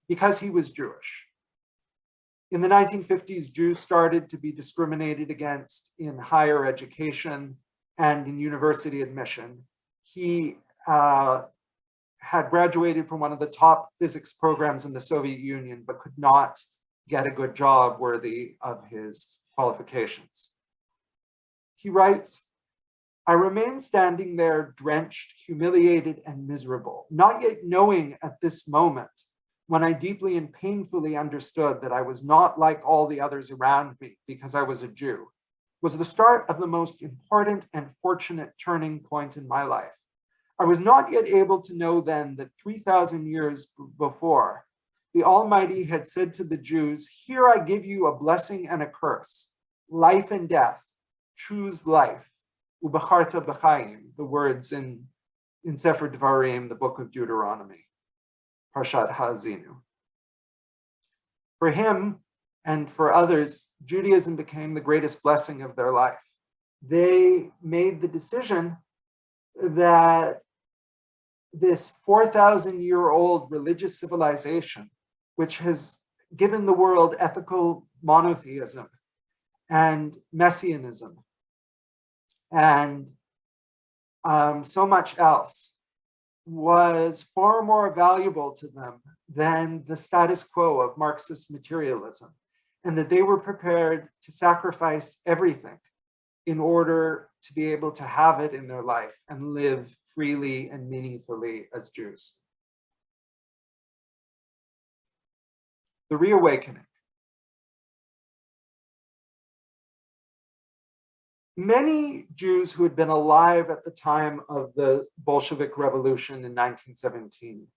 because he was Jewish. In the 1950s, Jews started to be discriminated against in higher education and in university admission. He had graduated from one of the top physics programs in the Soviet Union, but could not get a good job worthy of his qualifications. He writes, I remained standing there drenched, humiliated, and miserable, not yet knowing at this moment, when I deeply and painfully understood that I was not like all the others around me because I was a Jew, was the start of the most important and fortunate turning point in my life. I was not yet able to know then that 3,000 years before, the Almighty had said to the Jews, here I give you a blessing and a curse, life and death, choose life. Ubacharta b'chaim, the words in Sefer Devarim, the book of Deuteronomy, Parshat Ha'azinu. For him and for others, Judaism became the greatest blessing of their life. They made the decision that this 4,000-year-old religious civilization, which has given the world ethical monotheism and messianism, and so much else, was far more valuable to them than the status quo of Marxist materialism, and that they were prepared to sacrifice everything in order to be able to have it in their life and live freely and meaningfully as Jews. The reawakening. Many Jews who had been alive at the time of the Bolshevik Revolution in 1917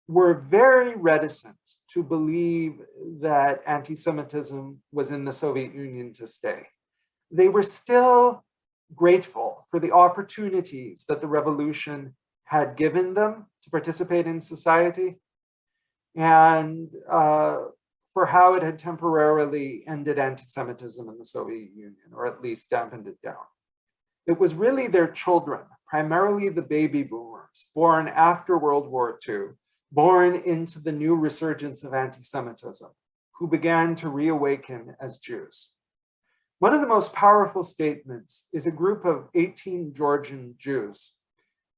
were very reticent to believe that anti-Semitism was in the Soviet Union to stay. They were still grateful for the opportunities that the revolution had given them to participate in society, and for how it had temporarily ended anti-Semitism in the Soviet Union, or at least dampened it down. It was really their children, primarily the baby boomers, born after World War II, born into the new resurgence of anti-Semitism, who began to reawaken as Jews. One of the most powerful statements is a group of 18 Georgian Jews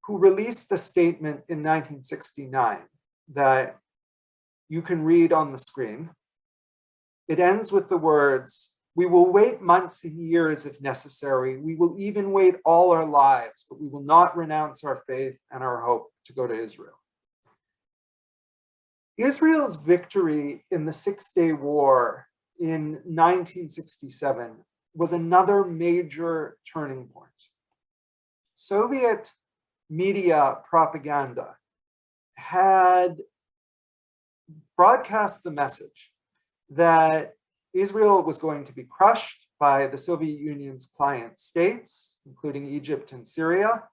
who released a statement in 1969 that you can read on the screen. It ends with the words, we will wait months and years if necessary. We will even wait all our lives, but we will not renounce our faith and our hope to go to Israel. Israel's victory in the Six-Day War in 1967 was another major turning point. Soviet media propaganda had broadcast the message that Israel was going to be crushed by the Soviet Union's client states, including Egypt and Syria,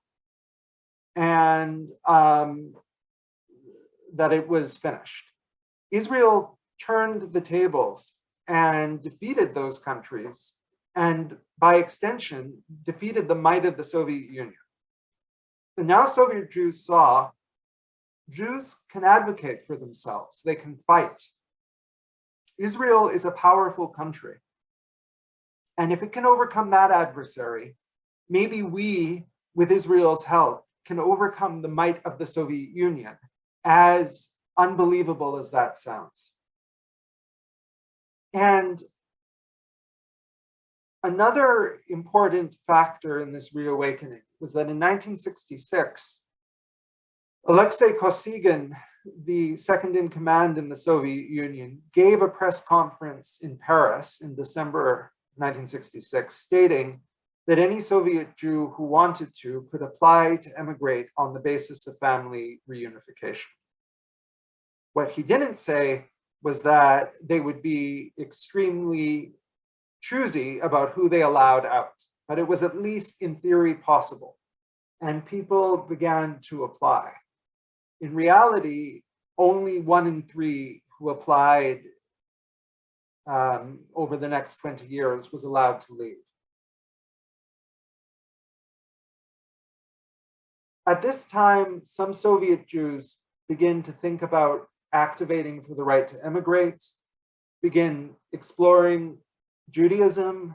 and that it was finished. Israel turned the tables and defeated those countries, and by extension, defeated the might of the Soviet Union. And now Soviet Jews saw Jews can advocate for themselves, they can fight. Israel is a powerful country. And if it can overcome that adversary, maybe we, with Israel's help, can overcome the might of the Soviet Union, as unbelievable as that sounds. And another important factor in this reawakening was that in 1966, Alexei Kosygin, the second in command in the Soviet Union, gave a press conference in Paris in December 1966, stating that any Soviet Jew who wanted to could apply to emigrate on the basis of family reunification. What he didn't say was that they would be extremely choosy about who they allowed out, but it was at least in theory possible. And people began to apply. In reality, only 1 in 3 who applied over the next 20 years was allowed to leave. At this time, some Soviet Jews begin to think about activating for the right to emigrate, begin exploring Judaism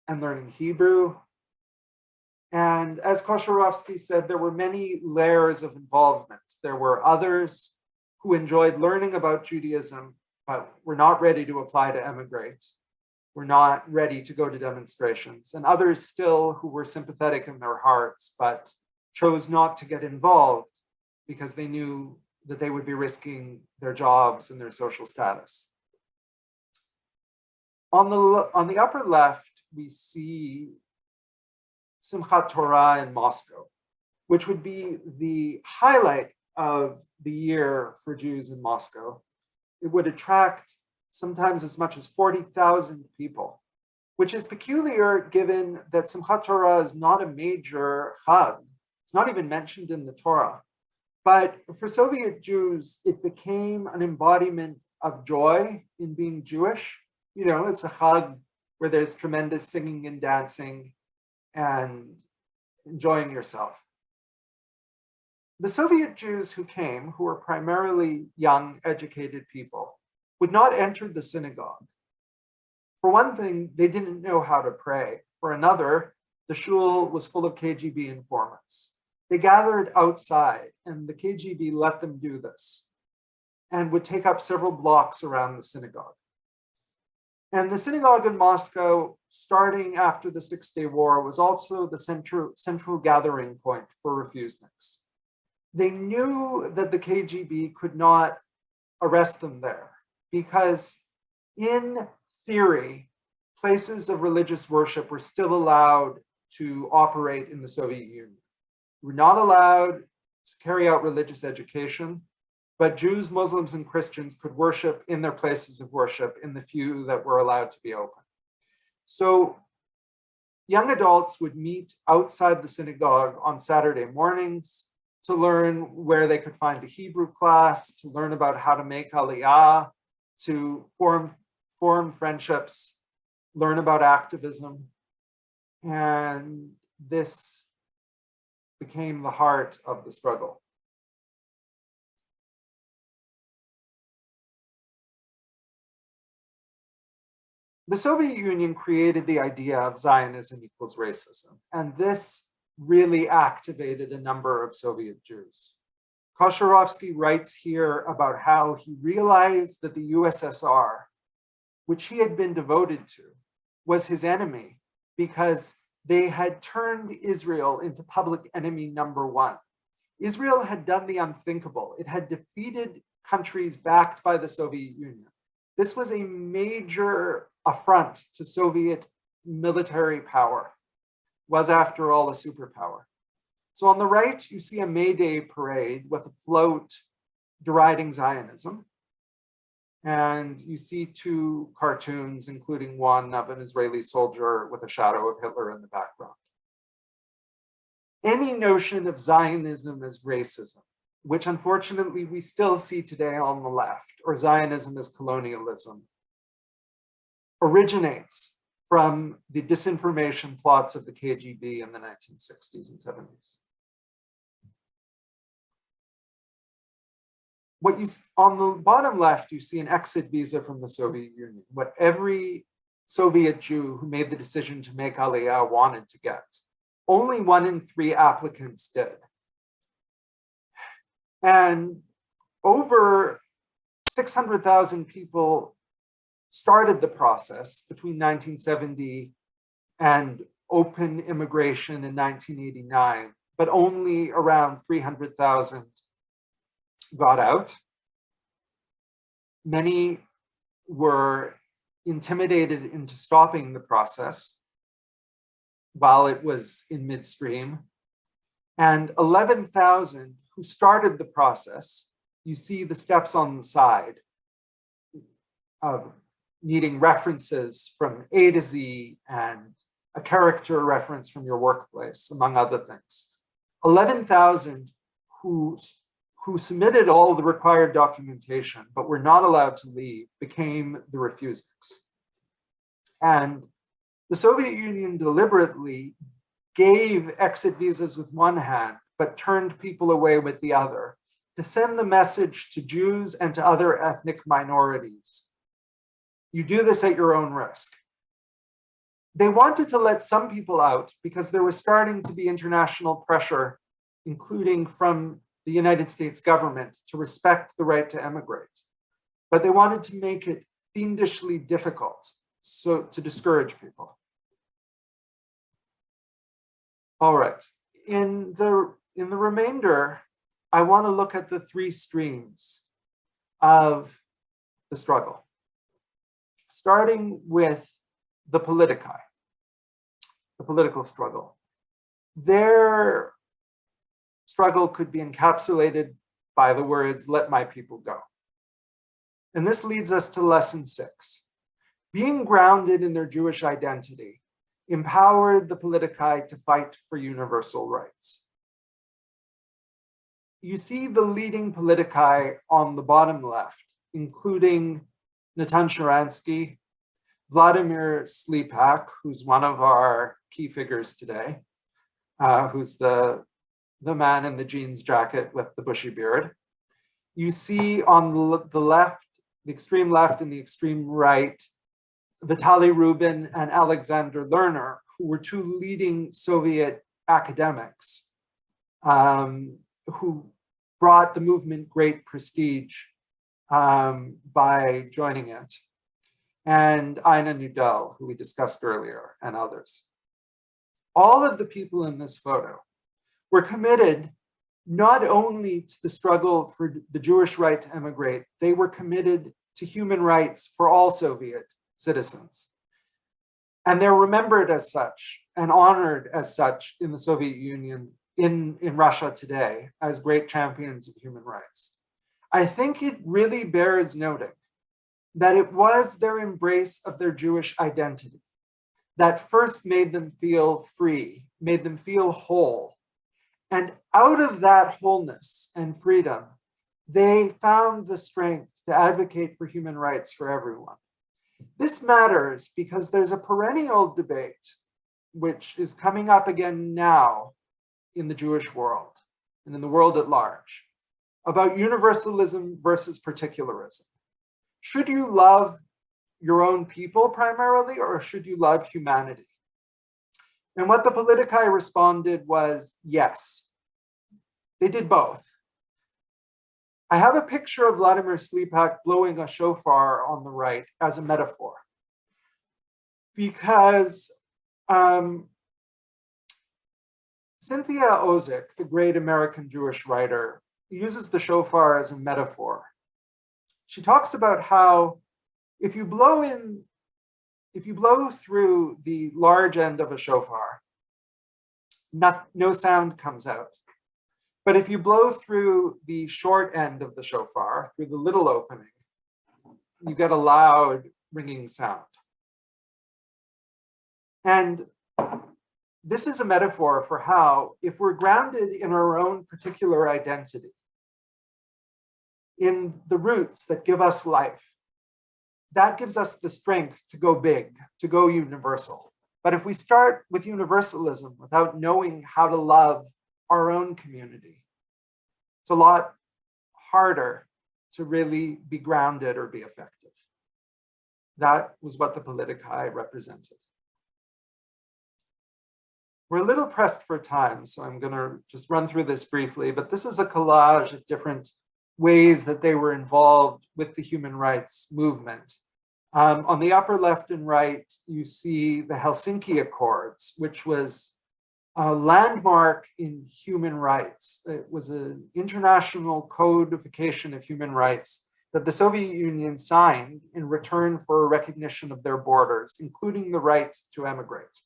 and learning Hebrew. And as Kosharovsky said, there were many layers of involvement. There were others who enjoyed learning about Judaism, but were not ready to apply to emigrate, were not ready to go to demonstrations, and others still who were sympathetic in their hearts, but chose not to get involved because they knew that they would be risking their jobs and their social status. On the upper left, we see Simchat Torah in Moscow, which would be the highlight of the year for Jews in Moscow. It would attract sometimes as much as 40,000 people, which is peculiar given that Simchat Torah is not a major chag. It's not even mentioned in the Torah. But for Soviet Jews, it became an embodiment of joy in being Jewish. You know, it's a chag where there's tremendous singing and dancing and enjoying yourself. The Soviet Jews who came, who were primarily young, educated people, would not enter the synagogue. For one thing, they didn't know how to pray. For another, the shul was full of KGB informants. They gathered outside, and the KGB let them do this, and would take up several blocks around the synagogue. And the synagogue in Moscow, starting after the Six-Day War, was also the central gathering point for refuseniks. They knew that the KGB could not arrest them there because, in theory, places of religious worship were still allowed to operate in the Soviet Union. Were not allowed to carry out religious education, but Jews, Muslims, and Christians could worship in their places of worship in the few that were allowed to be open. So young adults would meet outside the synagogue on Saturday mornings to learn where they could find a Hebrew class, to learn about how to make aliyah, to form friendships, learn about activism. And this became the heart of the struggle. The Soviet Union created the idea of Zionism equals racism, and this really activated a number of Soviet Jews. Kosharovsky writes here about how he realized that the USSR, which he had been devoted to, was his enemy because they had turned Israel into public enemy number 1. Israel had done the unthinkable. It had defeated countries backed by the Soviet Union. This was a major affront to Soviet military power, was after all a superpower. So on the right, you see a May Day parade with a float deriding Zionism. And you see two cartoons, including one of an Israeli soldier with a shadow of Hitler in the background. Any notion of Zionism as racism, which unfortunately we still see today on the left, or Zionism as colonialism, originates from the disinformation plots of the KGB in the 1960s and 70s. What you on the bottom left, you see an exit visa from the Soviet Union, what every Soviet Jew who made the decision to make Aliyah wanted to get. Only 1 in 3 applicants did. And over 600,000 people started the process between 1970 and open immigration in 1989, but only around 300,000 got out. Many were intimidated into stopping the process while it was in midstream. And 11,000 who started the process, you see the steps on the side of needing references from A to Z and a character reference from your workplace, among other things. 11,000 who submitted all the required documentation but were not allowed to leave became the refuseniks. And the Soviet Union deliberately gave exit visas with one hand, but turned people away with the other to send the message to Jews and to other ethnic minorities. You do this at your own risk. They wanted to let some people out because there was starting to be international pressure, including from the United States government, to respect the right to emigrate. But they wanted to make it fiendishly difficult, so to discourage people. All right, in the remainder, I want to look at the 3 streams of the struggle, starting with the politici, the political struggle. Their struggle could be encapsulated by the words, "Let my people go." And this leads us to lesson 6. Being grounded in their Jewish identity empowered the politici to fight for universal rights. You see the leading politici on the bottom left, including Natan Sharansky, Vladimir Slepak, who's one of our key figures today, who's the man in the jeans jacket with the bushy beard. You see on the left, the extreme left and the extreme right, Vitaly Rubin and Alexander Lerner, who were 2 leading Soviet academics who brought the movement great prestige by joining it, and Ina Nudel, who we discussed earlier, and others. All of the people in this photo were committed not only to the struggle for the Jewish right to emigrate, they were committed to human rights for all Soviet citizens. And they're remembered as such and honored as such in the Soviet Union, in Russia today, as great champions of human rights. I think it really bears noting that it was their embrace of their Jewish identity that first made them feel free, made them feel whole. And out of that wholeness and freedom, they found the strength to advocate for human rights for everyone. This matters because there's a perennial debate, which is coming up again now in the Jewish world and in the world at large, about universalism versus particularism. Should you love your own people primarily, or should you love humanity? And what the politici responded was yes. They did both. I have a picture of Vladimir Slepak blowing a shofar on the right as a metaphor, because Cynthia Ozick, the great American Jewish writer, uses the shofar as a metaphor. She talks about how if you blow through the large end of a shofar, no sound comes out. But if you blow through the short end of the shofar, through the little opening, you get a loud ringing sound. And this is a metaphor for how, if we're grounded in our own particular identity, in the roots that give us life, that gives us the strength to go big, to go universal. But if we start with universalism without knowing how to love our own community, it's a lot harder to really be grounded or be effective. That was what the Politicae represented. We're a little pressed for time, so I'm going to just run through this briefly, but this is a collage of different ways that they were involved with the human rights movement. On the upper left and right, you see the Helsinki Accords, which was a landmark in human rights. It was an international codification of human rights that the Soviet Union signed in return for a recognition of their borders, including the right to emigrate.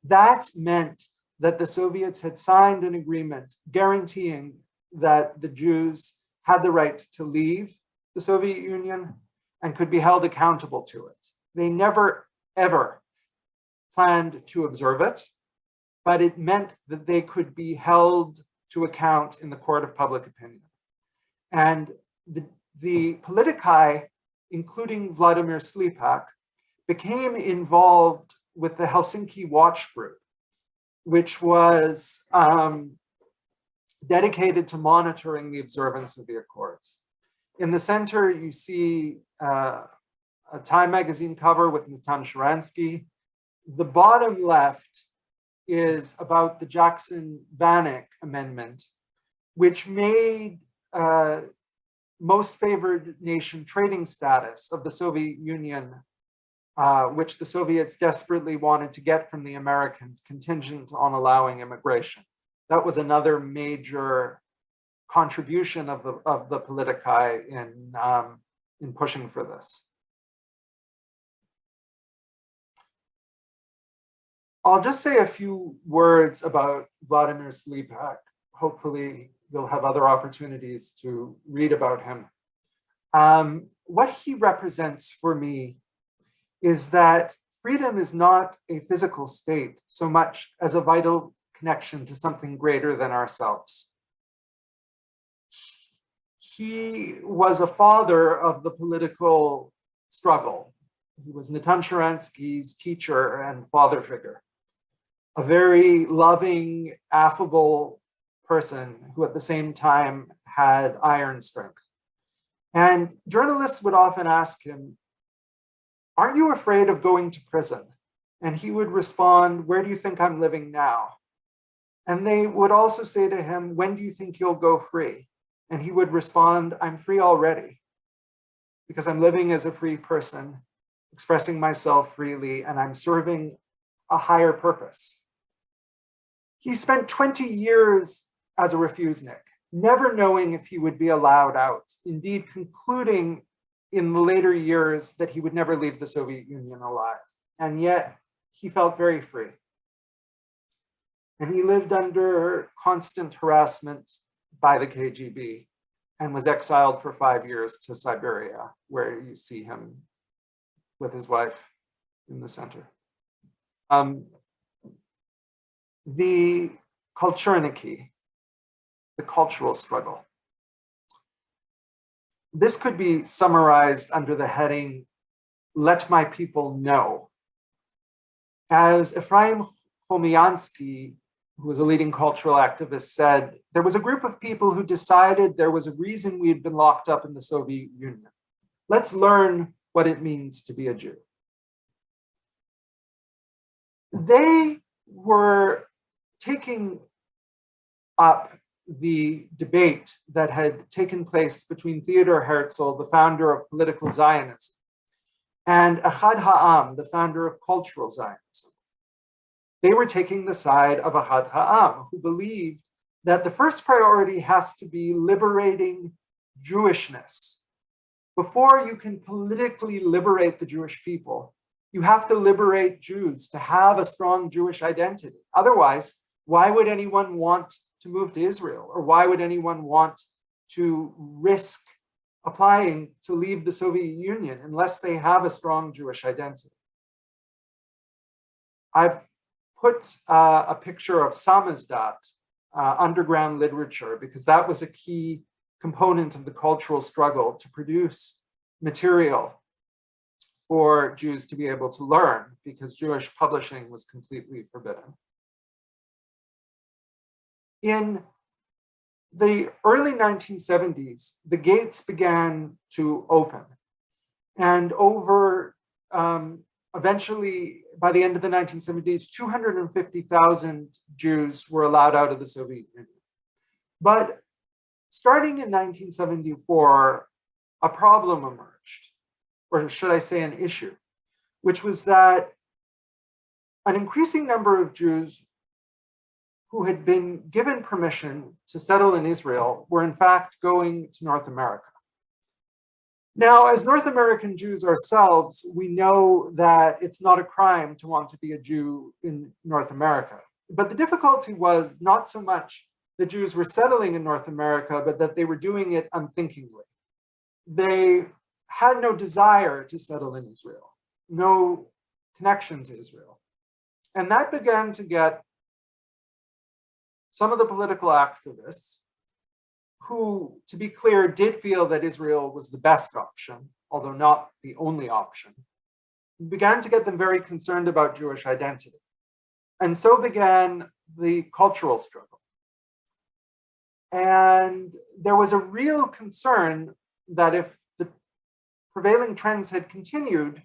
That meant that the Soviets had signed an agreement guaranteeing that the Jews had the right to leave the Soviet Union and could be held accountable to it. They never, ever planned to observe it, but it meant that they could be held to account in the court of public opinion. And the Politicae, including Vladimir Slipak, became involved with the Helsinki Watch Group, which was dedicated to monitoring the observance of the Accords. In the center, you see a Time magazine cover with Natan Sharansky. The bottom left is about the Jackson-Vanik Amendment, which made most favored nation trading status of the Soviet Union, which the Soviets desperately wanted to get from the Americans, contingent on allowing immigration. That was another major contribution of the Politicae in pushing for this. I'll just say a few words about Vladimir Slipak. Hopefully you'll have other opportunities to read about him. What he represents for me is that freedom is not a physical state so much as a vital connection to something greater than ourselves. He was a father of the political struggle. He was Natan Sharansky's teacher and father figure, a very loving, affable person who at the same time had iron strength. And journalists would often ask him, "Aren't you afraid of going to prison?" And he would respond, "Where do you think I'm living now?" And they would also say to him, "When do you think you'll go free?" And he would respond, "I'm free already, because I'm living as a free person, expressing myself freely, and I'm serving a higher purpose." He spent 20 years as a refusenik, never knowing if he would be allowed out, indeed concluding in the later years that he would never leave the Soviet Union alive. And yet he felt very free. And he lived under constant harassment by the KGB and was exiled for 5 years to Siberia, where you see him with his wife in the center. The Kulturniki, the cultural struggle. This could be summarized under the heading, "Let my people know." As Ephraim Chomiansky, who was a leading cultural activist, said, there was a group of people who decided there was a reason we had been locked up in the Soviet Union. Let's learn what it means to be a Jew. They were taking up the debate that had taken place between Theodor Herzl, the founder of political Zionism, and Ahad Ha'am, the founder of cultural Zionism. They were taking the side of Ahad Ha'am, who believed that the first priority has to be liberating Jewishness. Before you can politically liberate the Jewish people, you have to liberate Jews to have a strong Jewish identity. Otherwise, Why would anyone want to move to Israel? Or why would anyone want to risk applying to leave the Soviet Union unless they have a strong Jewish identity? I've put a picture of samizdat, underground literature, because that was a key component of the cultural struggle to produce material for Jews to be able to learn, because Jewish publishing was completely forbidden. In the early 1970s, the gates began to open. And eventually, by the end of the 1970s, 250,000 Jews were allowed out of the Soviet Union. But starting in 1974, a problem emerged, or should I say an issue, which was that an increasing number of Jews who had been given permission to settle in Israel were in fact going to North America. Now, as North American Jews ourselves, we know that it's not a crime to want to be a Jew in North America. But the difficulty was not so much the Jews were settling in North America, but that they were doing it unthinkingly. They had no desire to settle in Israel, no connection to Israel. And that began to get some of the political activists, who, to be clear, did feel that Israel was the best option, although not the only option, began to get them very concerned about Jewish identity. And so began the cultural struggle. And there was a real concern that if the prevailing trends had continued,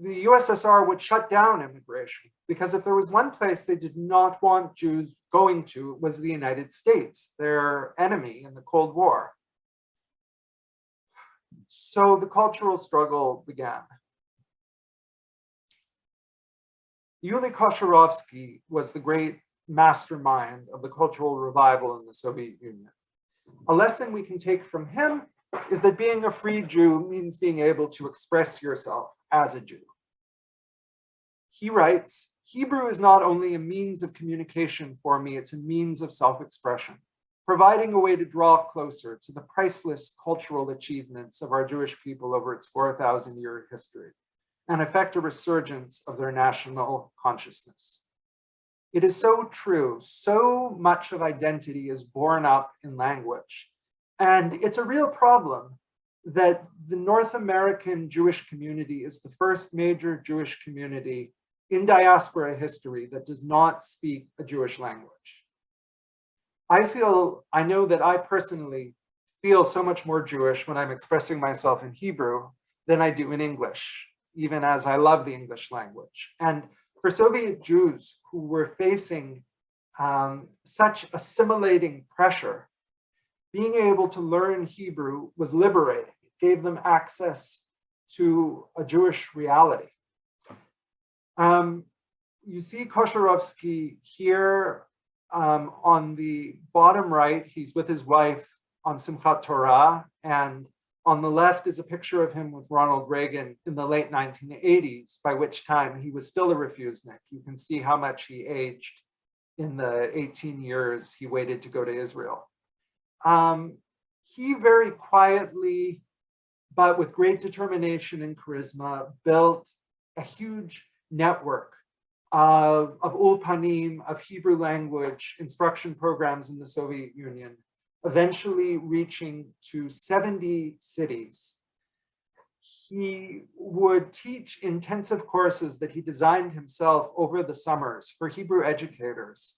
the USSR would shut down immigration, because if there was one place they did not want Jews going to, it was the United States, their enemy in the Cold War. So the cultural struggle began. Yuli Kosharovsky was the great mastermind of the cultural revival in the Soviet Union. A lesson we can take from him is that being a free Jew means being able to express yourself as a Jew. He writes, "Hebrew is not only a means of communication for me, it's a means of self-expression, providing a way to draw closer to the priceless cultural achievements of our Jewish people over its 4,000-year history and effect a resurgence of their national consciousness." It is so true. So much of identity is born up in language. And it's a real problem that the North American Jewish community is the first major Jewish community in diaspora history that does not speak a Jewish language. I know that I personally feel so much more Jewish when I'm expressing myself in Hebrew than I do in English, even as I love the English language. And for Soviet Jews who were facing such assimilating pressure, being able to learn Hebrew was liberating. It gave them access to a Jewish reality. You see Kosharovsky here on the bottom right. He's with his wife on Simchat Torah, and on the left is a picture of him with Ronald Reagan in the late 1980s, by which time he was still a refusenik. You can see how much he aged in the 18 years he waited to go to Israel. He very quietly, but with great determination and charisma, built a huge network of ulpanim, of Hebrew language instruction programs in the Soviet Union, eventually reaching to 70 cities. He would teach intensive courses that he designed himself over the summers for Hebrew educators,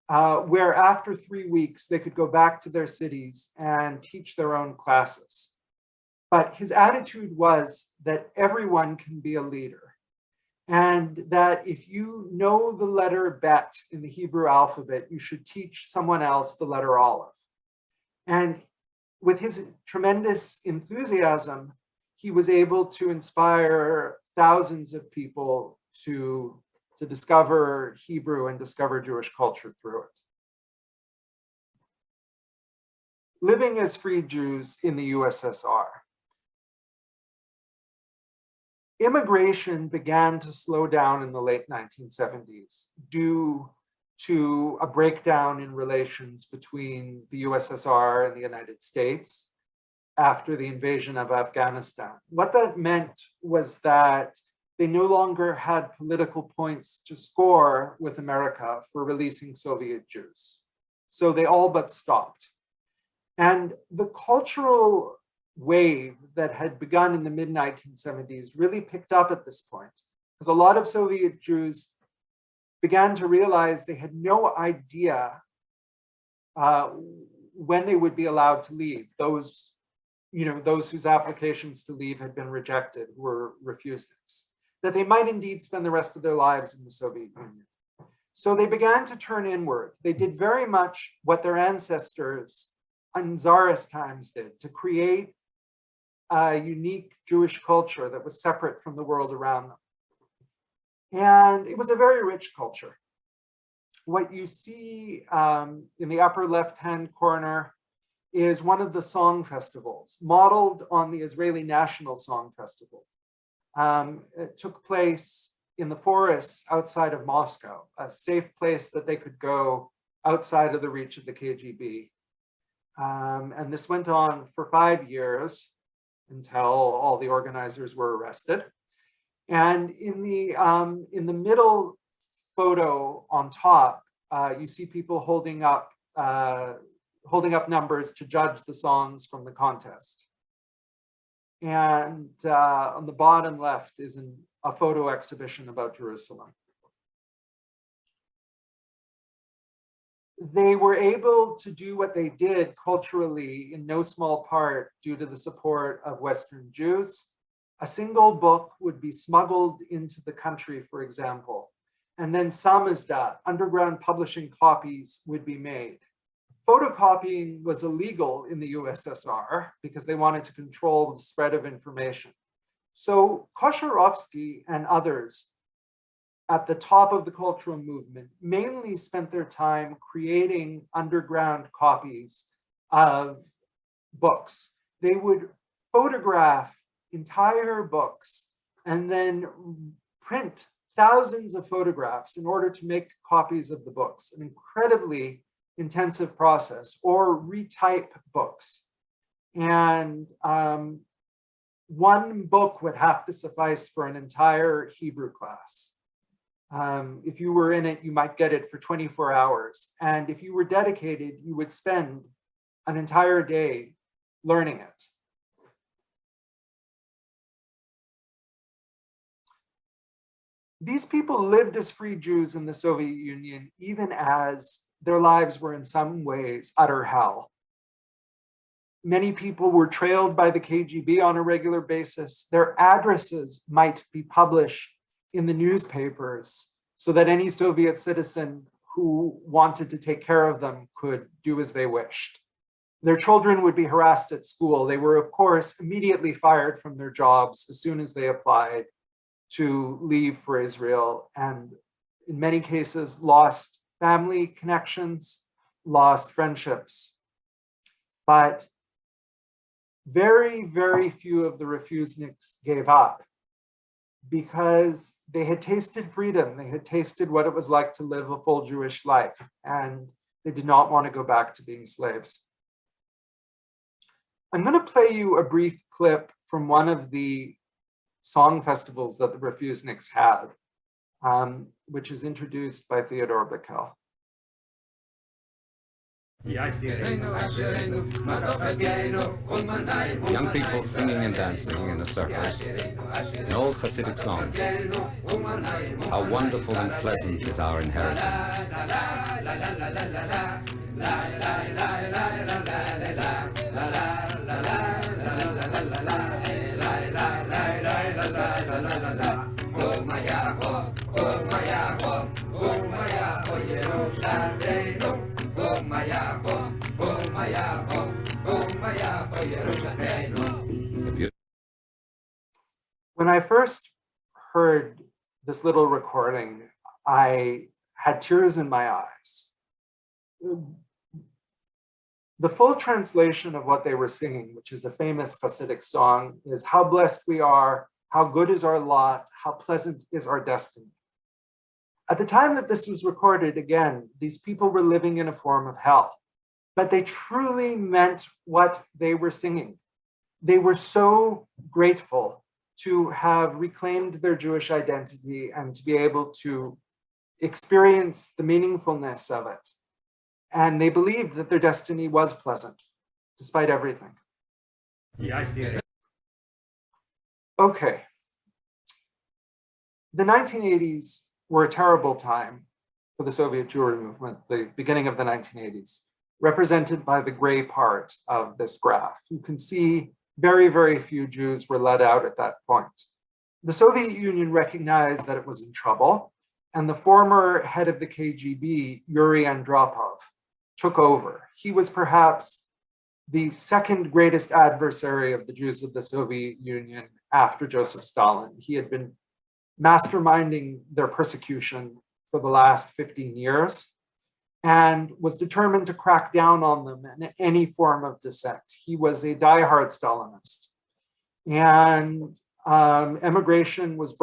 where after 3 weeks, they could go back to their cities and teach their own classes. But his attitude was that everyone can be a leader, and that if you know the letter bet in the Hebrew alphabet, you should teach someone else the letter aleph. And with his tremendous enthusiasm, he was able to inspire thousands of people to discover Hebrew and discover Jewish culture through it. Living as free Jews in the USSR. immigration began to slow down in the late 1970s due to a breakdown in relations between the USSR and the United States after the invasion of Afghanistan. What that meant was that they no longer had political points to score with America for releasing Soviet Jews. So they all but stopped. And the cultural wave that had begun in the mid-1970s really picked up at this point, because a lot of Soviet Jews began to realize they had no idea when they would be allowed to leave. Those whose applications to leave had been rejected were refuseniks, that they might indeed spend the rest of their lives in the Soviet Union. So they began to turn inward. They did very much what their ancestors in Tsarist times did, to create a unique Jewish culture that was separate from the world around them. And it was a very rich culture. What you see in the upper left-hand corner is one of the song festivals, modeled on the Israeli National Song Festival. It took place in the forests outside of Moscow, a safe place that they could go outside of the reach of the KGB. And this went on for 5 years until all the organizers were arrested. And in the middle photo on top, you see people holding up numbers to judge the songs from the contest. And on the bottom left is a photo exhibition about Jerusalem. They were able to do what they did culturally in no small part due to the support of Western Jews. A single book would be smuggled into the country, for example, and then samizdat, underground publishing copies, would be made. Photocopying was illegal in the USSR because they wanted to control the spread of information. So Kosharovsky and others at the top of the cultural movement mainly spent their time creating underground copies of books. They would photograph entire books and then print thousands of photographs in order to make copies of the books, an incredibly intensive process, or retype books. And one book would have to suffice for an entire Hebrew class. If you were in it, you might get it for 24 hours. And if you were dedicated, you would spend an entire day learning it. These people lived as free Jews in the Soviet Union, even as their lives were in some ways utter hell. Many people were trailed by the KGB on a regular basis. Their addresses might be published in the newspapers so that any Soviet citizen who wanted to take care of them could do as they wished. Their children would be harassed at school. They were, of course, immediately fired from their jobs as soon as they applied to leave for Israel, and in many cases lost family connections, lost friendships. But very, very few of the refuseniks gave up because they had tasted freedom. They had tasted what it was like to live a full Jewish life, and they did not want to go back to being slaves. I'm going to play you a brief clip from one of the song festivals that the refuseniks had, which is introduced by Theodore Bickel. Young people singing and dancing in a circle, an old Hasidic song. How wonderful and pleasant is our inheritance. When I first heard this little recording, I had tears in my eyes. The full translation of what they were singing, which is a famous Hasidic song, is "How blessed we are how good is our lot, how pleasant is our destiny. At the time that this was recorded, again, these people were living in a form of hell, but they truly meant what they were singing. They were so grateful to have reclaimed their Jewish identity and to be able to experience the meaningfulness of it. And they believed that their destiny was pleasant, despite everything. Yeah, I see it. Okay. The 1980s were a terrible time for the Soviet Jewry movement, the beginning of the 1980s, represented by the gray part of this graph. You can see very, very few Jews were let out at that point. The Soviet Union recognized that it was in trouble, and the former head of the KGB, Yuri Andropov, took over. He was perhaps the second greatest adversary of the Jews of the Soviet Union after Joseph Stalin. He had been masterminding their persecution for the last 15 years and was determined to crack down on them in any form of dissent. He was a diehard Stalinist. And emigration was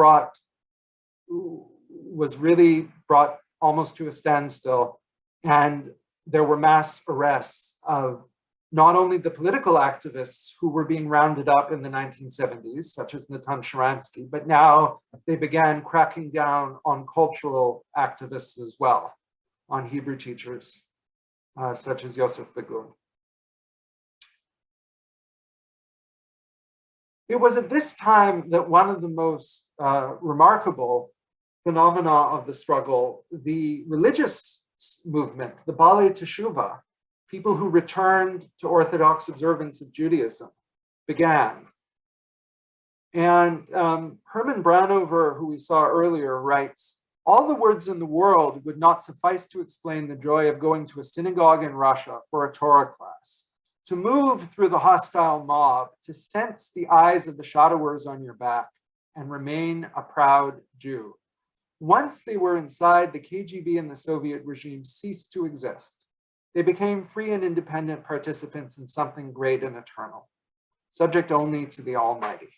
really brought almost to a standstill. And there were mass arrests of not only the political activists who were being rounded up in the 1970s, such as Natan Sharansky, but now they began cracking down on cultural activists as well, on Hebrew teachers, such as Yosef Begun. It was at this time that one of the most remarkable phenomena of the struggle, the religious movement, the Baalei Teshuvah, people who returned to Orthodox observance of Judaism, began. And Herman Branover, who we saw earlier, writes, "All the words in the world would not suffice to explain the joy of going to a synagogue in Russia for a Torah class, to move through the hostile mob, to sense the eyes of the shadowers on your back, and remain a proud Jew. Once they were inside, the KGB and the Soviet regime ceased to exist. They became free and independent participants in something great and eternal, subject only to the Almighty."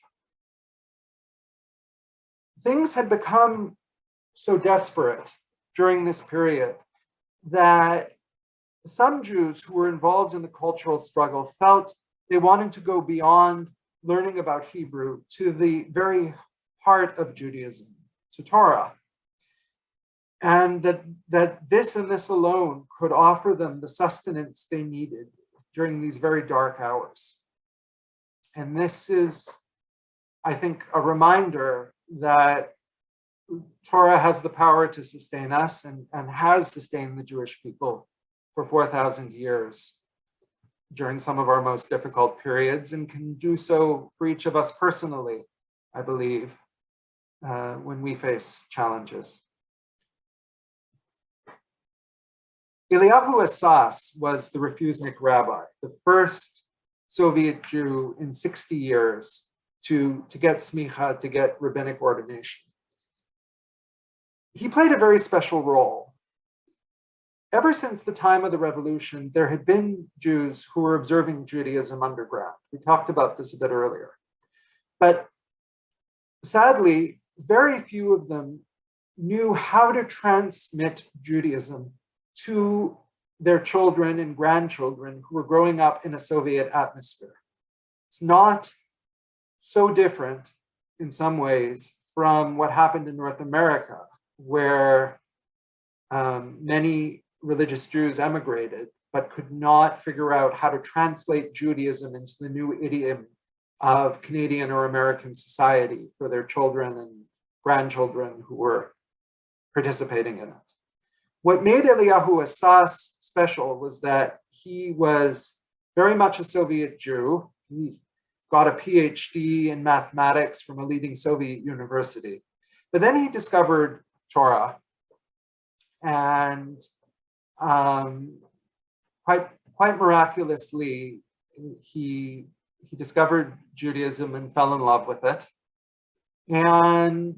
Things had become so desperate during this period that some Jews who were involved in the cultural struggle felt they wanted to go beyond learning about Hebrew to the very heart of Judaism, to Torah. And that this and this alone could offer them the sustenance they needed during these very dark hours. And this is, I think, a reminder that Torah has the power to sustain us and has sustained the Jewish people for 4,000 years during some of our most difficult periods, and can do so for each of us personally, I believe, when we face challenges. Eliyahu Assas was the refusnik rabbi, the first Soviet Jew in 60 years to get smicha, to get rabbinic ordination. He played a very special role. Ever since the time of the revolution, there had been Jews who were observing Judaism underground. We talked about this a bit earlier. But sadly, very few of them knew how to transmit Judaism to their children and grandchildren who were growing up in a Soviet atmosphere. It's not so different in some ways from what happened in North America, where many religious Jews emigrated, but could not figure out how to translate Judaism into the new idiom of Canadian or American society for their children and grandchildren who were participating in it. What made Eliyahu Assas special was that he was very much a Soviet Jew. He got a PhD in mathematics from a leading Soviet university. But then he discovered Torah, and quite miraculously, he discovered Judaism and fell in love with it, and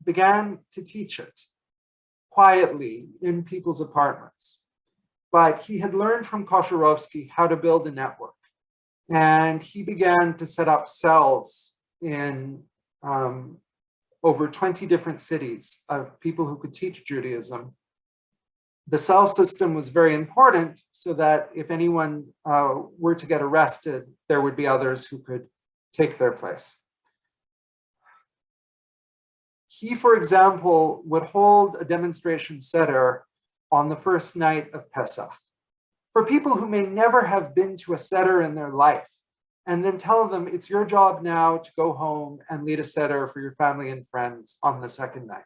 began to teach it quietly in people's apartments. But he had learned from Kosherovsky how to build a network, and he began to set up cells in over 20 different cities of people who could teach Judaism. The cell system was very important so that if anyone were to get arrested, there would be others who could take their place. He, for example, would hold a demonstration seder on the first night of Pesach for people who may never have been to a seder in their life, and then tell them it's your job now to go home and lead a seder for your family and friends on the second night.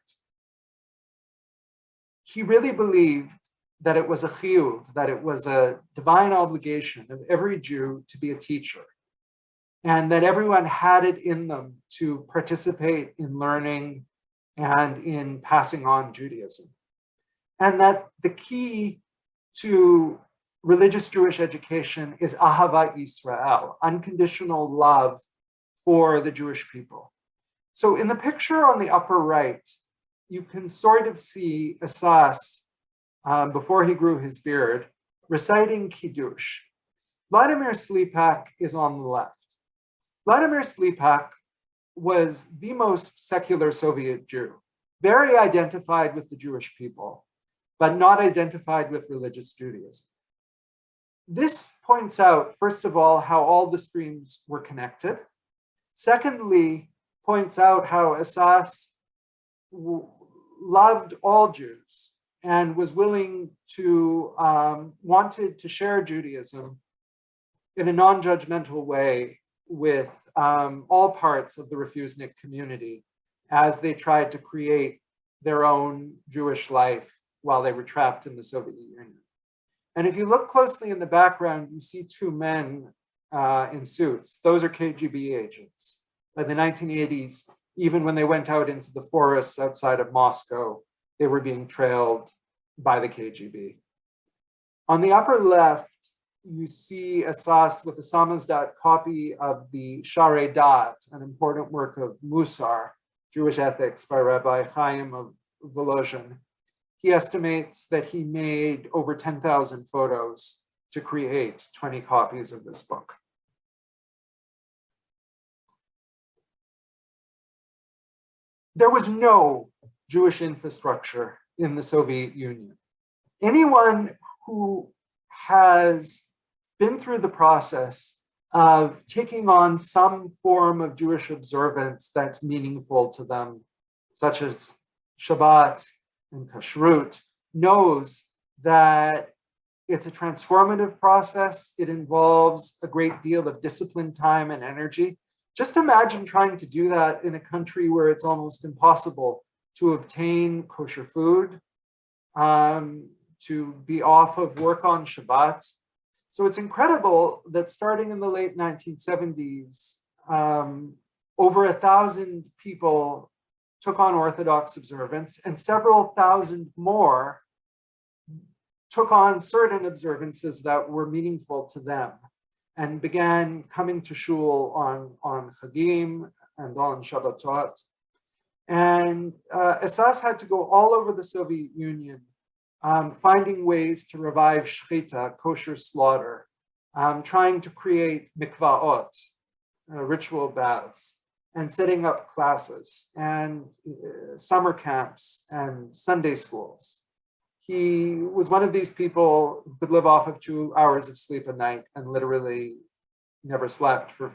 He really believed that it was a chiyuv, that it was a divine obligation of every Jew to be a teacher, and that everyone had it in them to participate in learning and in passing on Judaism. And that the key to religious Jewish education is ahavat Yisrael, unconditional love for the Jewish people. So in the picture on the upper right, you can sort of see Asas, before he grew his beard, reciting Kiddush. Vladimir Slepak is on the left. Vladimir Slepak was the most secular Soviet Jew, very identified with the Jewish people, but not identified with religious Judaism. This points out, first of all, how all the streams were connected. Secondly, points out how Asas loved all Jews and was willing to, wanted to share Judaism in a non-judgmental way with all parts of the refusnik community as they tried to create their own Jewish life while they were trapped in the Soviet Union. And if you look closely in the background, you see two men in suits. Those are KGB agents. By the 1980s, even when they went out into the forests outside of Moscow, they were being trailed by the KGB. On the upper left, you see Asas with a samizdat copy of the Sharei Dat, an important work of Musar, Jewish ethics by Rabbi Chaim of Volozhin. He estimates that he made over 10,000 photos to create 20 copies of this book. There was no Jewish infrastructure in the Soviet Union. Anyone who has been through the process of taking on some form of Jewish observance that's meaningful to them, such as Shabbat and Kashrut, knows that it's a transformative process. It involves a great deal of discipline, time, and energy. Just imagine trying to do that in a country where it's almost impossible to obtain kosher food, to be off of work on Shabbat. So it's incredible that starting in the late 1970s, over 1,000 people took on Orthodox observance, and several thousand more took on certain observances that were meaningful to them and began coming to shul on Chagim and on Shabbatot. And Asas had to go all over the Soviet Union, finding ways to revive shechita, kosher slaughter, trying to create mikvaot, ritual baths, and setting up classes and summer camps and Sunday schools. He was one of these people who could live off of 2 hours of sleep a night and literally never slept for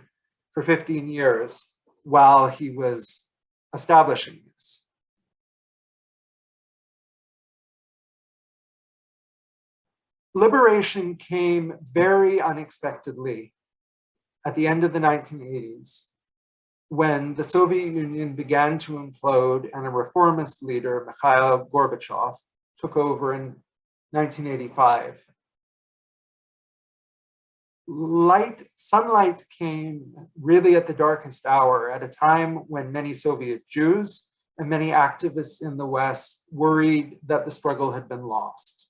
15 years while he was establishing this. Liberation came very unexpectedly at the end of the 1980s, when the Soviet Union began to implode and a reformist leader, Mikhail Gorbachev, took over in 1985. Sunlight came really at the darkest hour, at a time when many Soviet Jews and many activists in the West worried that the struggle had been lost,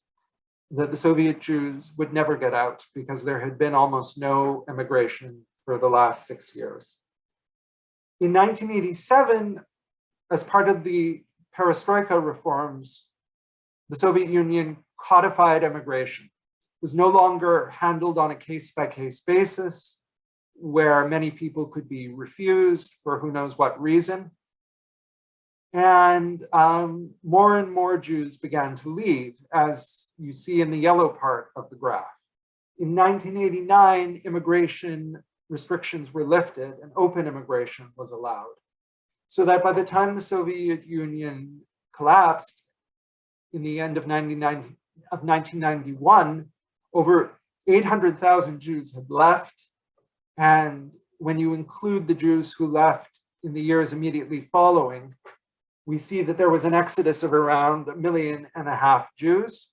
that the Soviet Jews would never get out because there had been almost no immigration for the last 6 years. In 1987, as part of the perestroika reforms, the Soviet Union codified immigration. It was no longer handled on a case-by-case basis. where many people could be refused for who knows what reason. And more and more Jews began to leave, as you see in the yellow part of the graph. In 1989, immigration restrictions were lifted and open immigration was allowed. So that by the time the Soviet Union collapsed in the end of 1991, over 800,000 Jews had left. And when you include the Jews who left in the years immediately following, we see that there was an exodus of around 1.5 million Jews,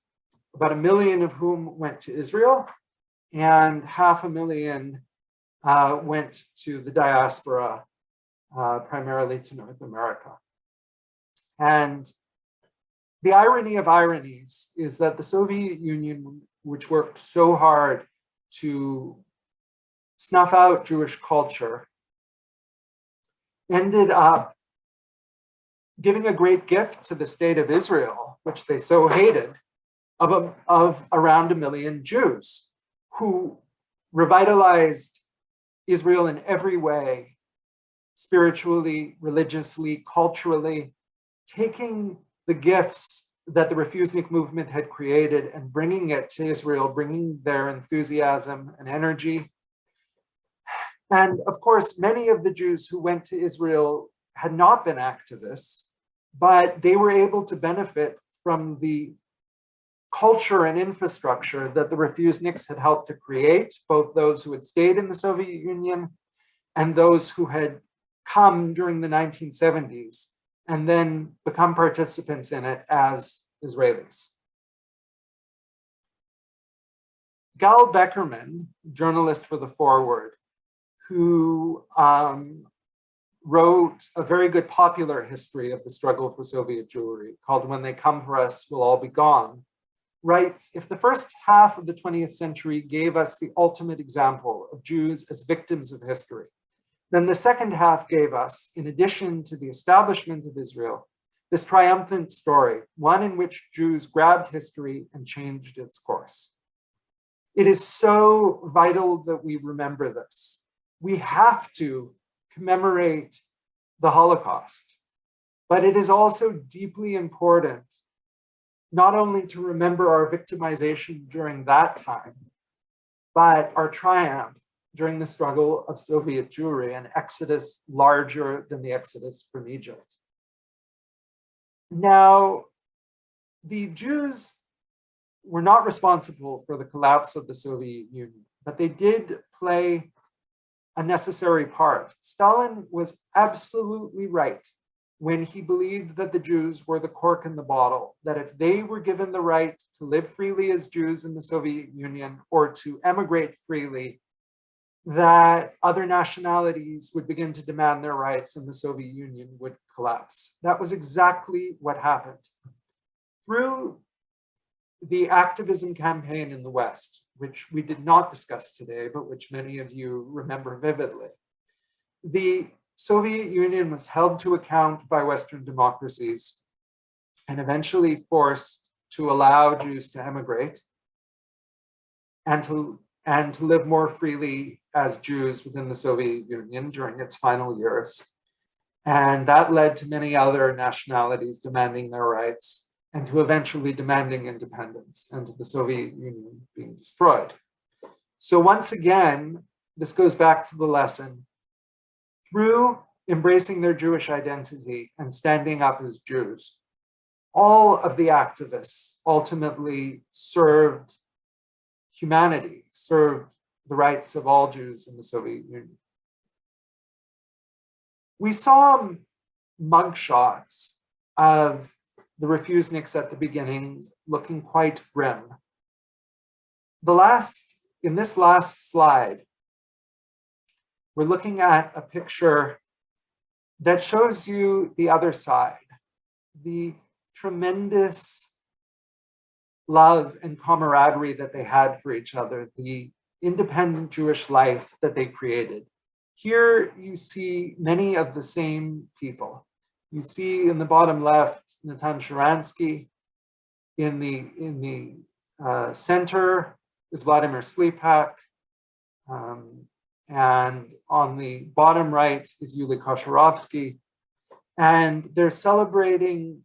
about 1 million of whom went to Israel, and 500,000 went to the diaspora, primarily to North America. And the irony of ironies is that the Soviet Union, which worked so hard to snuff out Jewish culture, ended up giving a great gift to the state of Israel, which they so hated, of around 1 million Jews, who revitalized Israel in every way, spiritually, religiously, culturally, taking the gifts that the Refusenik movement had created and bringing it to Israel, bringing their enthusiasm and energy. And of course, many of the Jews who went to Israel had not been activists, but they were able to benefit from the culture and infrastructure that the Refuseniks had helped to create, both those who had stayed in the Soviet Union and those who had come during the 1970s and then become participants in it as Israelis. Gal Beckerman, journalist for The Forward, who wrote a very good popular history of the struggle for Soviet Jewry called "When They Come for Us, We'll All Be Gone," writes, if the first half of the 20th century gave us the ultimate example of Jews as victims of history, then the second half gave us, in addition to the establishment of Israel, this triumphant story, one in which Jews grabbed history and changed its course. It is so vital that we remember this. We have to commemorate the Holocaust, but it is also deeply important not only to remember our victimization during that time, but our triumph during the struggle of Soviet Jewry, an exodus larger than the exodus from Egypt. Now, the Jews were not responsible for the collapse of the Soviet Union, but they did play a necessary part. Stalin was absolutely right when he believed that the Jews were the cork in the bottle, that if they were given the right to live freely as Jews in the Soviet Union or to emigrate freely, that other nationalities would begin to demand their rights and the Soviet Union would collapse. That was exactly what happened. Through the activism campaign in the West, which we did not discuss today, but which many of you remember vividly, the Soviet Union was held to account by Western democracies and eventually forced to allow Jews to emigrate and to live more freely as Jews within the Soviet Union during its final years. And that led to many other nationalities demanding their rights and to eventually demanding independence and to the Soviet Union being destroyed. So once again, this goes back to the lesson. Through embracing their Jewish identity and standing up as Jews, all of the activists ultimately served humanity, served the rights of all Jews in the Soviet Union. We saw mugshots of the Refuseniks at the beginning looking quite grim. In this last slide, we're looking at a picture that shows you the other side, the tremendous love and camaraderie that they had for each other, the independent Jewish life that they created. Here you see many of the same people. You see in the bottom left, Natan Sharansky. In the center is Vladimir Slepak. And on the bottom right is Yulia Kosharovsky. And they're celebrating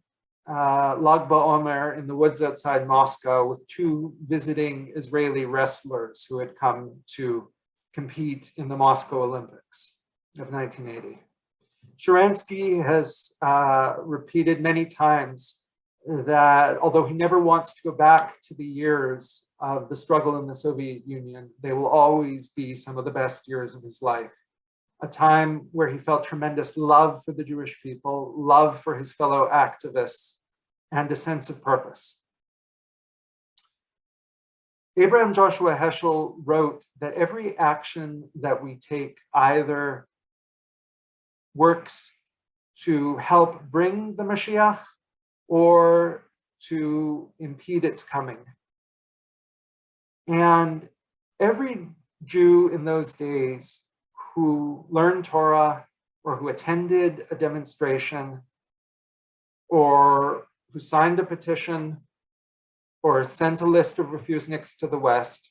Lag BaOmer in the woods outside Moscow with two visiting Israeli wrestlers who had come to compete in the Moscow Olympics of 1980. Sharansky has repeated many times that although he never wants to go back to the years of the struggle in the Soviet Union, they will always be some of the best years of his life. A time where he felt tremendous love for the Jewish people, love for his fellow activists, and a sense of purpose. Abraham Joshua Heschel wrote that every action that we take either works to help bring the Mashiach or to impede its coming. And every Jew in those days who learned Torah or who attended a demonstration or who signed a petition or sent a list of refuseniks to the West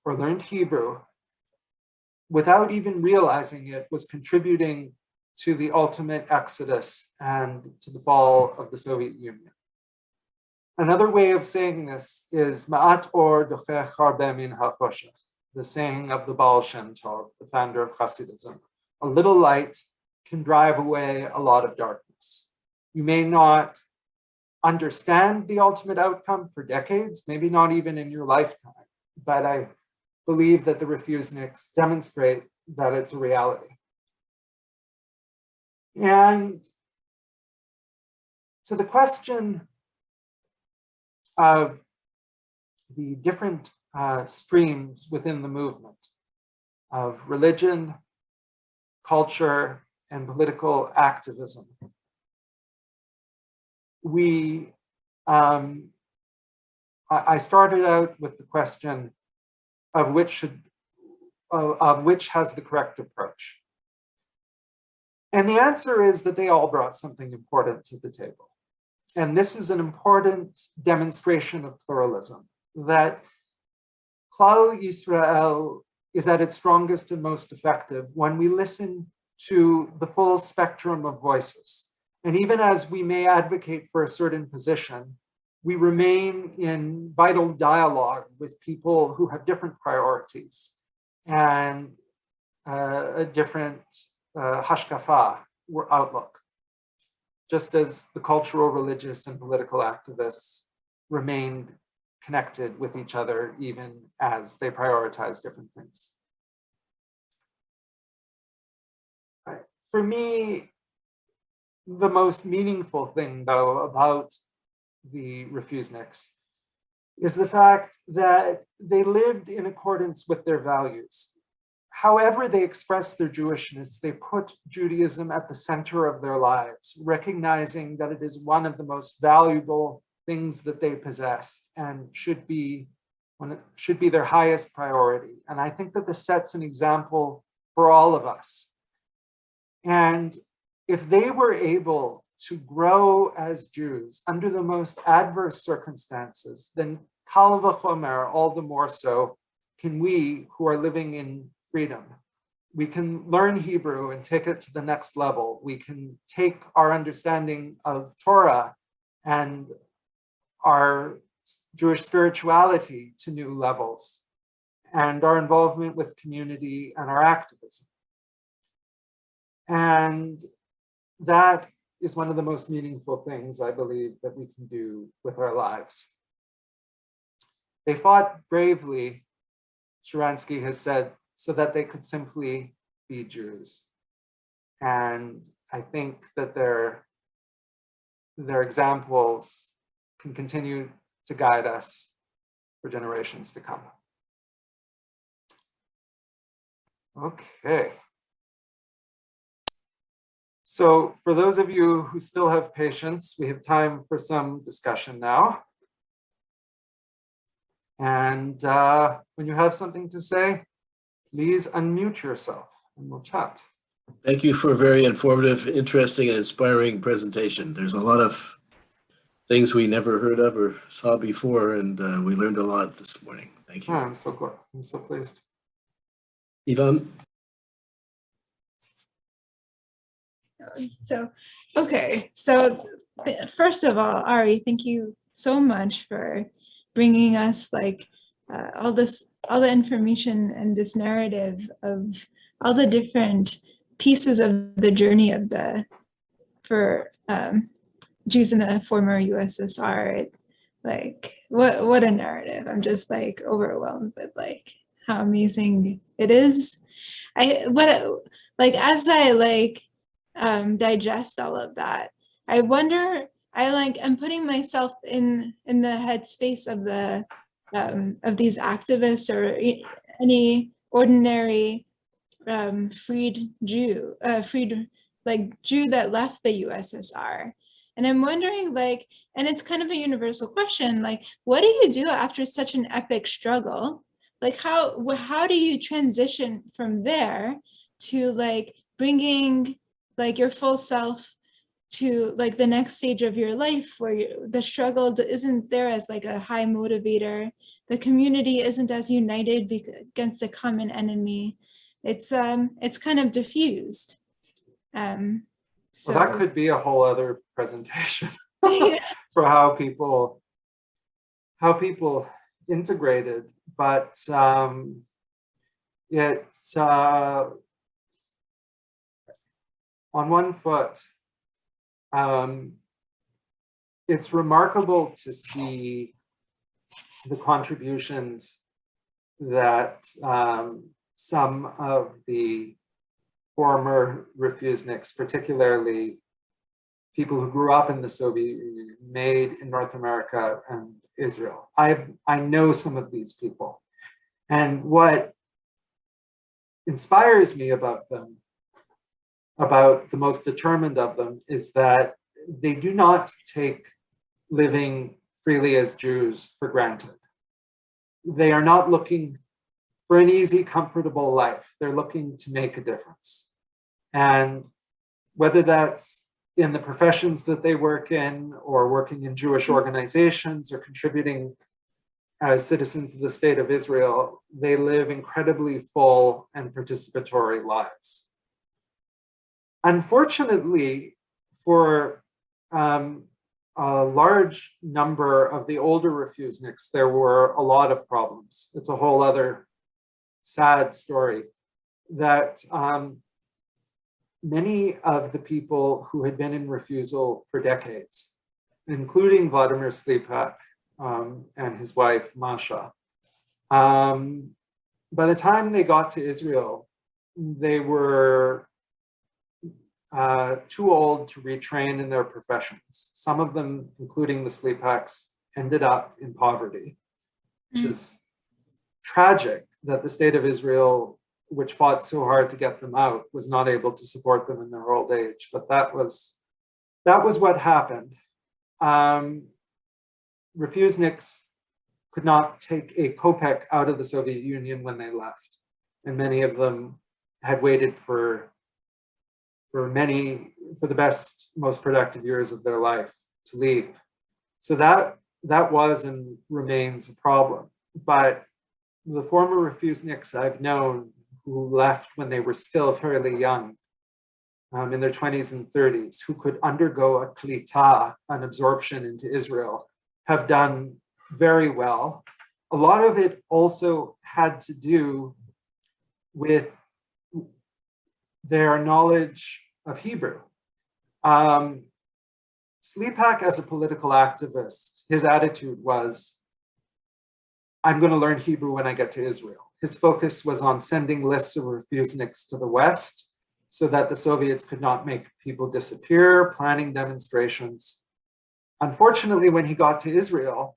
or learned Hebrew, without even realizing it, was contributing to the ultimate exodus and to the fall of the Soviet Union. Another way of saying this is Ma'at or dochech harbe min ha'choshech, the saying of the Baal Shem Tov, the founder of Hasidism. A little light can drive away a lot of darkness. You may not understand the ultimate outcome for decades, maybe not even in your lifetime, but I believe that the refuseniks demonstrate that it's a reality. And to the question of the different streams within the movement of religion, culture, and political activism, I started out with the question of which has the correct approach. And the answer is that they all brought something important to the table. And this is an important demonstration of pluralism, that Klal Yisrael is at its strongest and most effective when we listen to the full spectrum of voices. And even as we may advocate for a certain position, we remain in vital dialogue with people who have different priorities and a different hashkafa or outlook, just as the cultural, religious, and political activists remained connected with each other even as they prioritize different things. For me, the most meaningful thing, though, about the refuseniks is the fact that they lived in accordance with their values. However they express their Jewishness, they put Judaism at the center of their lives, recognizing that it is one of the most valuable things that they possess and should be their highest priority. And I think that this sets an example for all of us. And if they were able to grow as Jews under the most adverse circumstances, then kal v'chomer, all the more so, can we who are living in freedom. We can learn Hebrew and take it to the next level. We can take our understanding of Torah and our Jewish spirituality to new levels, and our involvement with community and our activism. And that is one of the most meaningful things I believe that we can do with our lives. They fought bravely, Sharansky has said, so that they could simply be Jews. And I think that their examples can continue to guide us for generations to come. Okay. So for those of you who still have patience, we have time for some discussion now. And when you have something to say, please unmute yourself and we'll chat. Thank you for a very informative, interesting, and inspiring presentation. There's a lot of things we never heard of or saw before, and we learned a lot this morning. Thank you. Yeah, I'm so pleased. Ilan? So, okay. So first of all, Ari, thank you so much for bringing us like all the information and this narrative of all the different pieces of the journey of for Jews in the former USSR. Like what a narrative. I'm just like overwhelmed with like how amazing it is. As I digest all of that, I wonder, I'm putting myself in the headspace of these activists or any ordinary freed Jew that left the USSR. And I'm wondering, and it's kind of a universal question, what do you do after such an epic struggle? How do you transition from there to bringing your full self to the next stage of your life, where the struggle isn't there as a high motivator, the community isn't as united against a common enemy. It's kind of diffused. So well, that could be a whole other presentation yeah. for how people integrated, but it's on one foot. It's remarkable to see the contributions that some of the former refuseniks, particularly people who grew up in the Soviet Union, made in North America and Israel. I know some of these people. And what inspires me about them, about the most determined of them, is that they do not take living freely as Jews for granted. They are not looking for an easy, comfortable life. They're looking to make a difference. And whether that's in the professions that they work in, or working in Jewish organizations, or contributing as citizens of the state of Israel, they live incredibly full and participatory lives. Unfortunately, for a large number of the older refuseniks, there were a lot of problems. It's a whole other sad story that many of the people who had been in refusal for decades, including Vladimir Slepak and his wife, Masha, by the time they got to Israel, they were too old to retrain in their professions. Some of them, including the Slepaks, ended up in poverty, which is tragic that the state of Israel, which fought so hard to get them out, was not able to support them in their old age. But that was what happened. Refuseniks could not take a kopeck out of the Soviet Union when they left, and many of them had waited for the best, most productive years of their life to leave. So that was and remains a problem. But the former refuseniks I've known who left when they were still fairly young, in their 20s and 30s, who could undergo a klita, an absorption into Israel, have done very well. A lot of it also had to do with their knowledge of Hebrew. Slepak, as a political activist, his attitude was, I'm going to learn Hebrew when I get to Israel. His focus was on sending lists of refuseniks to the West so that the Soviets could not make people disappear, planning demonstrations. Unfortunately, when he got to Israel,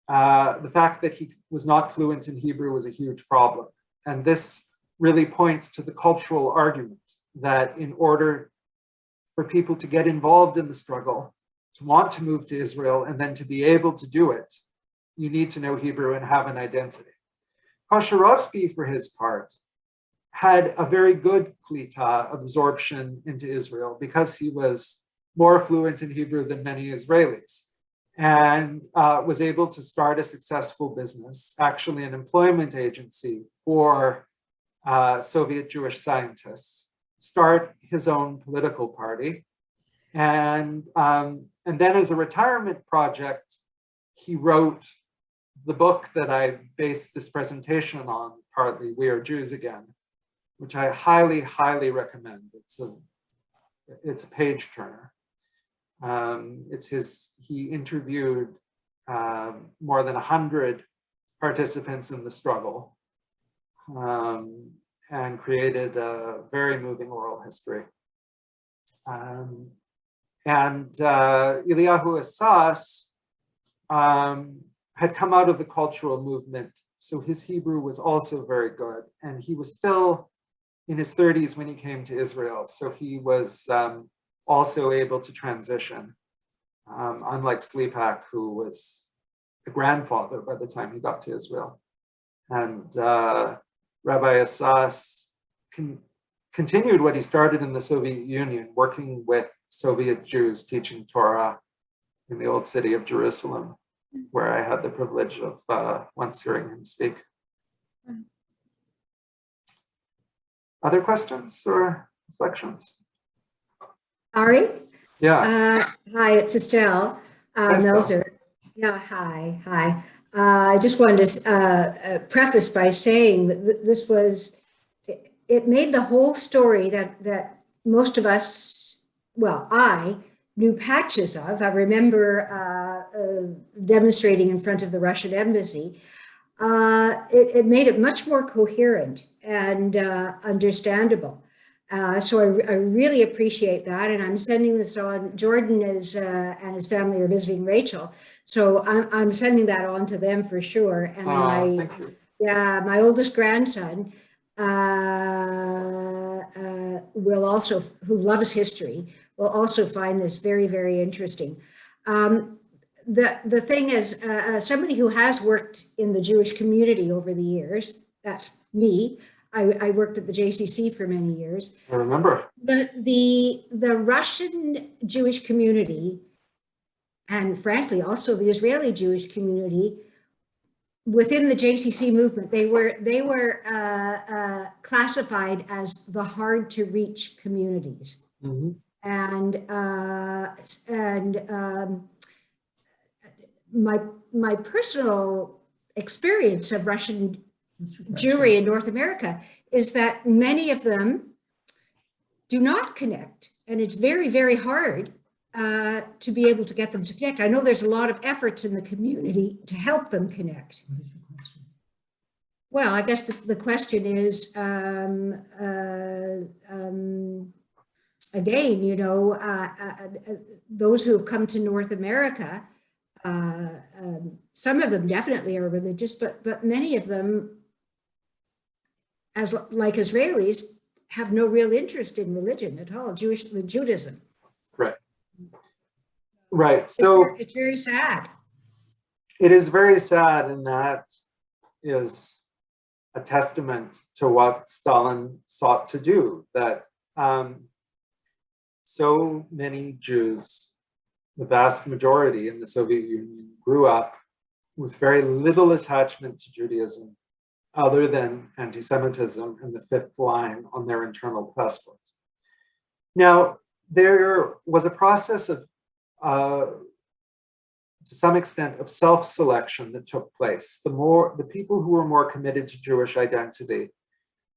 the fact that he was not fluent in Hebrew was a huge problem. And this really points to the cultural argument that in order for people to get involved in the struggle, to want to move to Israel, and then to be able to do it, you need to know Hebrew and have an identity. Kosharovsky, for his part, had a very good klita, absorption into Israel, because he was more fluent in Hebrew than many Israelis, and was able to start a successful business, actually an employment agency for Soviet Jewish scientists, start his own political party. And then as a retirement project, he wrote the book that I based this presentation on, partly, We Are Jews Again, which I highly, highly recommend. It's a page turner. He interviewed more than 100 participants in the struggle and created a very moving oral history. And Eliyahu Assas had come out of the cultural movement, so his Hebrew was also very good. And he was still in his 30s when he came to Israel, so he was also able to transition, unlike Sleepak, who was a grandfather by the time he got to Israel. And Rabbi Assas continued what he started in the Soviet Union, working with Soviet Jews, teaching Torah in the old city of Jerusalem, where I had the privilege of once hearing him speak. Other questions or reflections? Ari? Yeah. Hi, it's Estelle Melzer. Yeah, hi. I just wanted to preface by saying that this was, it made the whole story that most of us, well, I knew patches of. I remember demonstrating in front of the Russian embassy. It made it much more coherent and understandable. So I really appreciate that, and I'm sending this on. Jordan is and his family are visiting Rachel, so I'm sending that on to them for sure. And Thank you. my oldest grandson will also, who loves history, will also find this very, very interesting. The thing is, somebody who has worked in the Jewish community over the years, that's me. I worked at the JCC for many years. I remember. The Russian Jewish community, and frankly, also the Israeli Jewish community, within the JCC movement, they were classified as the hard to reach communities. Mm-hmm. And my personal experience of Russian Jewry in North America is that many of them do not connect, and it's very, very hard to be able to get them to connect. I know there's a lot of efforts in the community to help them connect. Well, I guess the question is, again, you know, those who have come to North America, some of them definitely are religious, but many of them, as like Israelis, have no real interest in religion at all, Judaism. Right. So it's very sad. It is very sad, and that is a testament to what Stalin sought to do, that so many Jews, the vast majority in the Soviet Union, grew up with very little attachment to Judaism other than anti-Semitism and the fifth line on their internal passport. Now, there was a process of, to some extent, of self-selection that took place. The people who were more committed to Jewish identity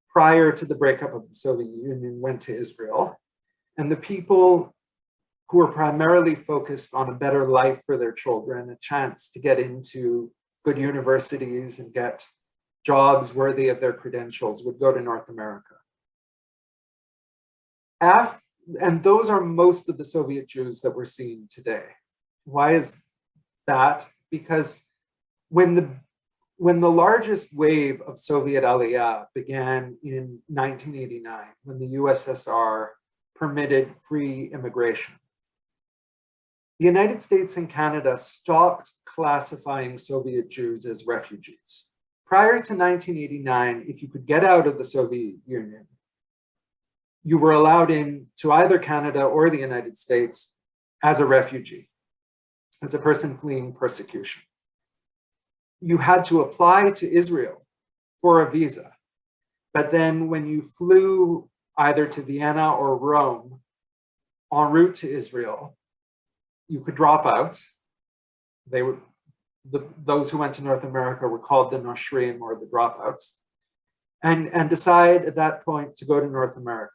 prior to the breakup of the Soviet Union went to Israel, and the people who were primarily focused on a better life for their children, a chance to get into good universities and get jobs worthy of their credentials, would go to North America. And those are most of the Soviet Jews that we're seeing today. Why is that? Because when the largest wave of Soviet Aliyah began in 1989, when the USSR permitted free immigration, the United States and Canada stopped classifying Soviet Jews as refugees. Prior to 1989, if you could get out of the Soviet Union, you were allowed in to either Canada or the United States as a refugee, as a person fleeing persecution. You had to apply to Israel for a visa. But then when you flew either to Vienna or Rome en route to Israel, you could drop out. Those who went to North America were called the Noshrim, or the dropouts, and decide at that point to go to North America.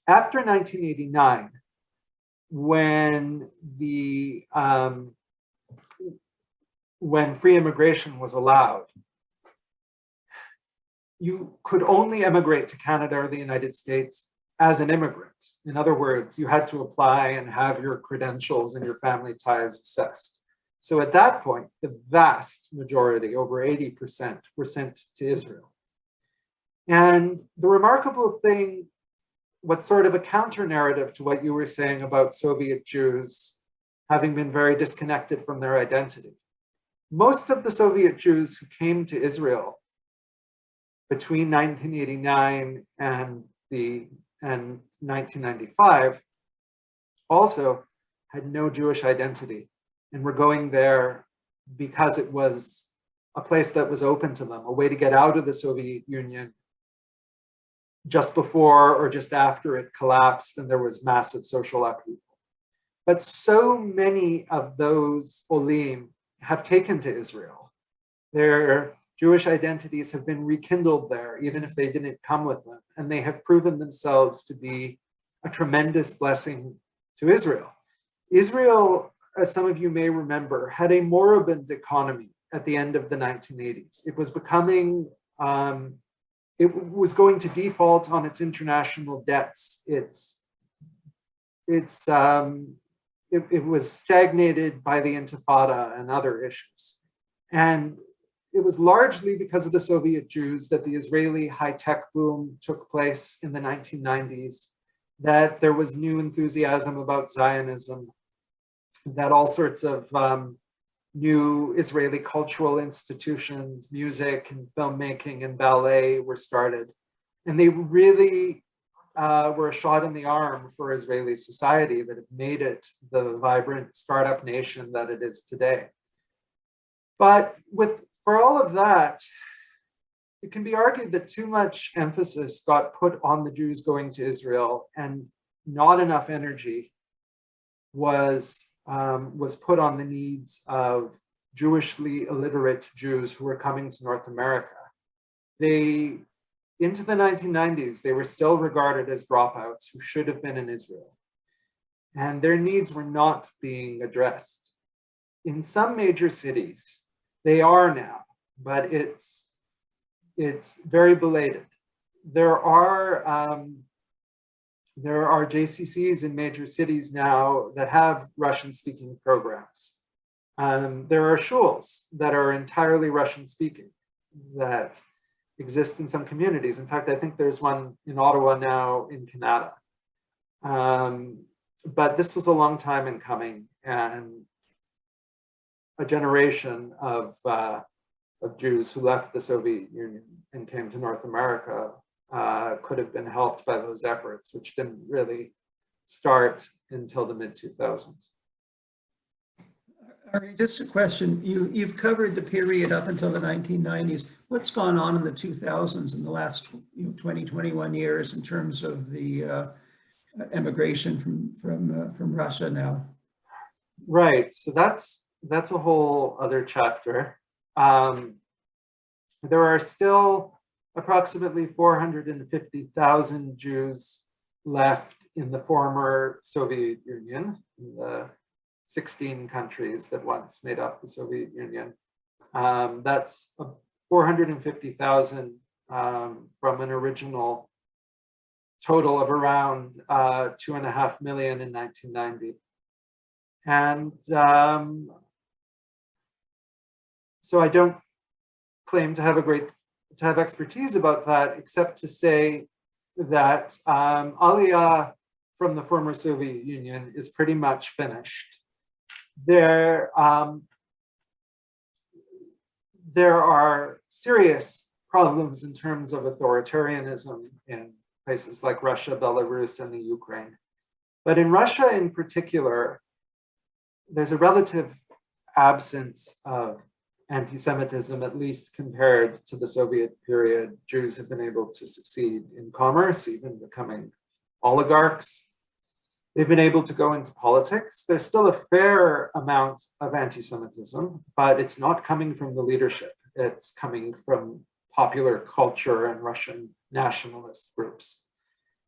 After 1989, when free immigration was allowed, you could only emigrate to Canada or the United States as an immigrant. In other words, you had to apply and have your credentials and your family ties assessed. So at that point, the vast majority, over 80%, were sent to Israel. And the remarkable thing, what's sort of a counter narrative to what you were saying about Soviet Jews having been very disconnected from their identity. Most of the Soviet Jews who came to Israel between 1989 and 1995 also had no Jewish identity and were going there because it was a place that was open to them, a way to get out of the Soviet Union just before or just after it collapsed and there was massive social upheaval. But so many of those Olim have taken to Israel. Their Jewish identities have been rekindled there, even if they didn't come with them. And they have proven themselves to be a tremendous blessing to Israel. Israel, as some of you may remember, had a moribund economy at the end of the 1980s. It was becoming, it was going to default on its international debts. It was stagnated by the Intifada and other issues. And it was largely because of the Soviet Jews that the Israeli high-tech boom took place in the 1990s, that there was new enthusiasm about Zionism, that all sorts of new Israeli cultural institutions, music and filmmaking and ballet were started. And they really were a shot in the arm for Israeli society that have made it the vibrant startup nation that it is today. But for all of that, it can be argued that too much emphasis got put on the Jews going to Israel and not enough energy was put on the needs of Jewishly illiterate Jews who were coming to North America. Into the 1990s, they were still regarded as dropouts who should have been in Israel. And their needs were not being addressed. In some major cities, they are now, but it's very belated. There are JCCs in major cities now that have Russian-speaking programs. There are shuls that are entirely Russian-speaking that exist in some communities. In fact, I think there's one in Ottawa now in Canada. But this was a long time in coming, and a generation of Jews who left the Soviet Union and came to North America could have been helped by those efforts, which didn't really start until the mid-2000s. Ari, just a question. You've covered the period up until the 1990s. What's gone on in the 2000s in the last 20, 21 years in terms of the emigration from Russia now? Right. So that's a whole other chapter. There are still approximately 450,000 Jews left in the former Soviet Union, in the 16 countries that once made up the Soviet Union. That's 450,000 from an original total of around 2.5 million in 1990. And so I don't claim to have expertise about that, except to say that Aliyah from the former Soviet Union is pretty much finished. There are serious problems in terms of authoritarianism in places like Russia, Belarus, and the Ukraine. But in Russia in particular, there's a relative absence of anti-Semitism, at least compared to the Soviet period. Jews have been able to succeed in commerce, even becoming oligarchs. They've been able to go into politics. There's still a fair amount of anti-Semitism, but it's not coming from the leadership. It's coming from popular culture and Russian nationalist groups.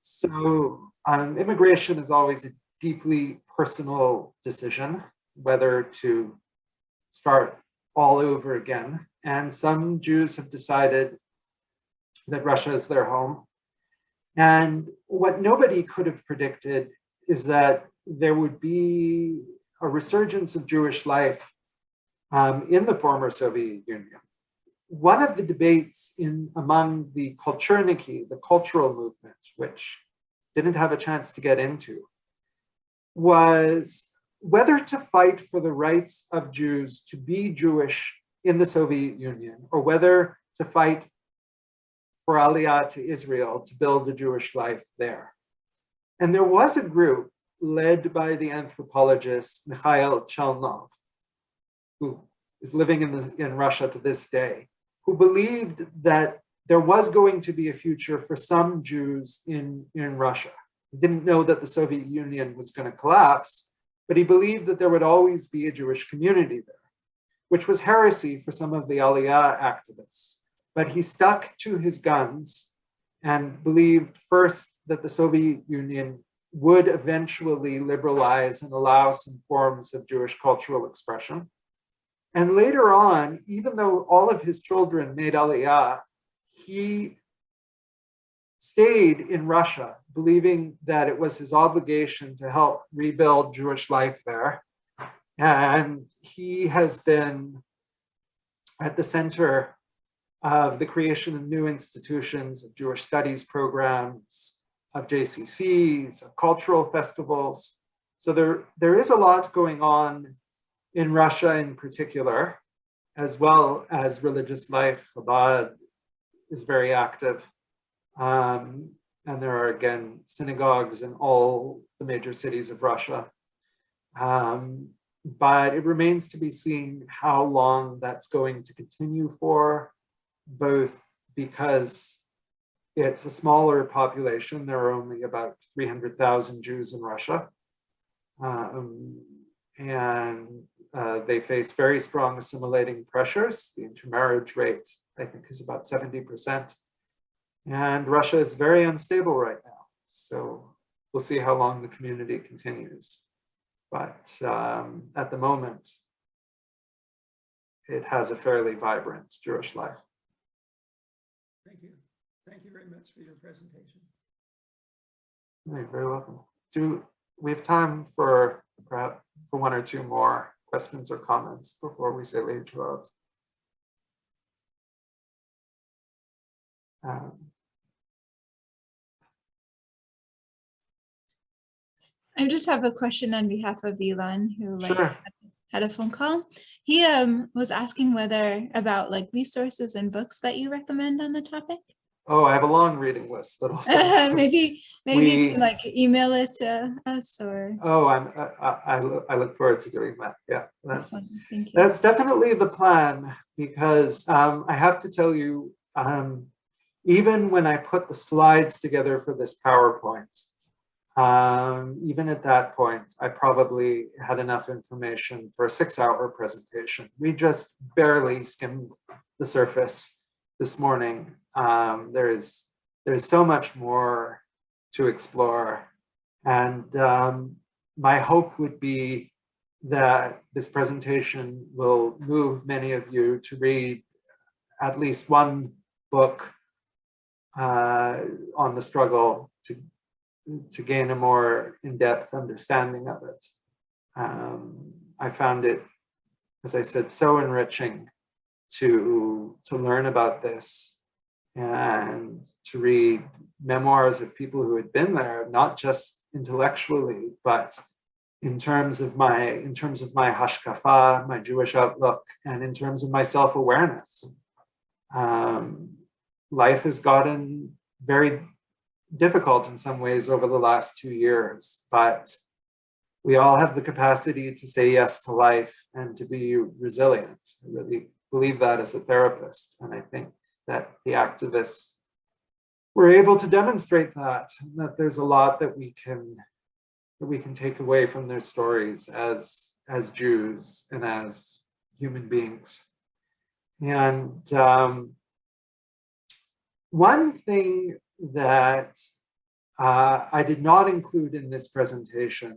So immigration is always a deeply personal decision, whether to start all over again. And some Jews have decided that Russia is their home. And what nobody could have predicted is that there would be a resurgence of Jewish life in the former Soviet Union. One of the debates among the kulturniki, the cultural movement, which didn't have a chance to get into, was whether to fight for the rights of Jews to be Jewish in the Soviet Union, or whether to fight for Aliyah to Israel to build a Jewish life there. And there was a group led by the anthropologist Mikhail Chelnov, who is living in Russia to this day, who believed that there was going to be a future for some Jews in Russia. He didn't know that the Soviet Union was going to collapse, but he believed that there would always be a Jewish community there, which was heresy for some of the Aliyah activists. But he stuck to his guns and believed first that the Soviet Union would eventually liberalize and allow some forms of Jewish cultural expression. And later on, even though all of his children made Aliyah, he stayed in Russia, believing that it was his obligation to help rebuild Jewish life there. And he has been at the center of the creation of new institutions, of Jewish studies programs, of JCCs, of cultural festivals. So there is a lot going on in Russia in particular, as well as religious life. Chabad is very active. And there are, again, synagogues in all the major cities of Russia. But it remains to be seen how long that's going to continue for, both because it's a smaller population. There are only about 300,000 Jews in Russia. And they face very strong assimilating pressures. The intermarriage rate, I think, is about 70%. And Russia is very unstable right now. So we'll see how long the community continues. But at the moment, it has a fairly vibrant Jewish life. Thank you. Thank you very much for your presentation. You're very welcome. Do we have time for perhaps for one or two more questions or comments before we say Leitrat? I just have a question on behalf of Elon, who Sure. had a phone call. He was asking about resources and books that you recommend on the topic. Oh, I have a long reading list that also. maybe you can email it to us or. Oh, I look forward to doing that. Yeah, Thank you. that's definitely the plan, because I have to tell you, even when I put the slides together for this PowerPoint, even at that point, I probably had enough information for a 6-hour presentation. We just barely skimmed the surface this morning. There is so much more to explore. And my hope would be that this presentation will move many of you to read at least one book on the struggle to gain a more in-depth understanding of it. I found it, as I said, so enriching to learn about this and to read memoirs of people who had been there, not just intellectually, but in terms of my hashkafa, my Jewish outlook, and in terms of my self-awareness. Life has gotten very difficult in some ways over the last 2 years, but we all have the capacity to say yes to life and to be resilient. I really believe that as a therapist. And I think that the activists were able to demonstrate that there's a lot that we can take away from their stories as Jews and as human beings. And one thing that I did not include in this presentation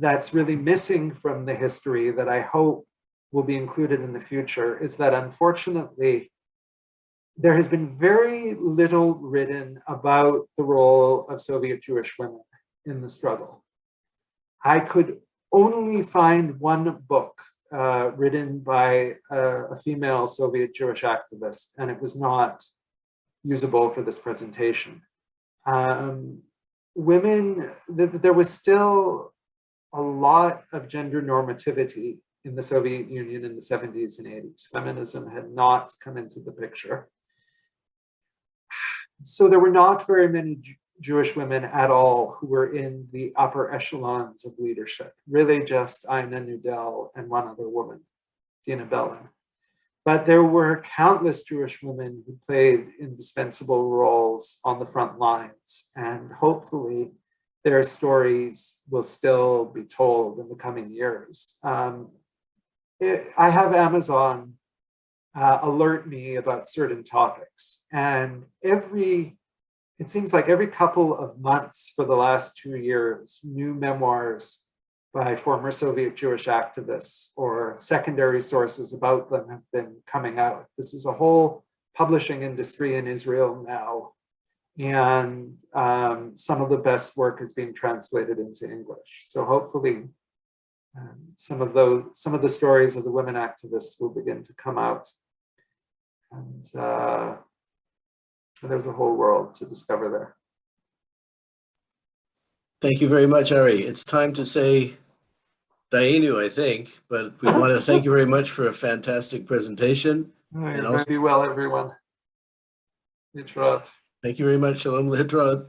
that's really missing from the history that I hope will be included in the future is that unfortunately, there has been very little written about the role of Soviet Jewish women in the struggle. I could only find one book written by a female Soviet Jewish activist, and it was not usable for this presentation. There was still a lot of gender normativity in the Soviet Union in the 70s and 80s. Feminism had not come into the picture. So there were not very many Jewish women at all who were in the upper echelons of leadership, really just Ina Nudel and one other woman, Dina Bellin. But there were countless Jewish women who played indispensable roles on the front lines, and hopefully their stories will still be told in the coming years. I have Amazon alert me about certain topics, and it seems like every couple of months for the last 2 years, new memoirs by former Soviet Jewish activists or secondary sources about them have been coming out. This is a whole publishing industry in Israel now, and some of the best work is being translated into English. So hopefully some of the stories of the women activists will begin to come out. And there's a whole world to discover there. Thank you very much, Ari. It's time to say Dainu, I think, but we want to thank you very much for a fantastic presentation. And also, be well, everyone. Yitzhak. Thank you very much. Shalom Lehitraot.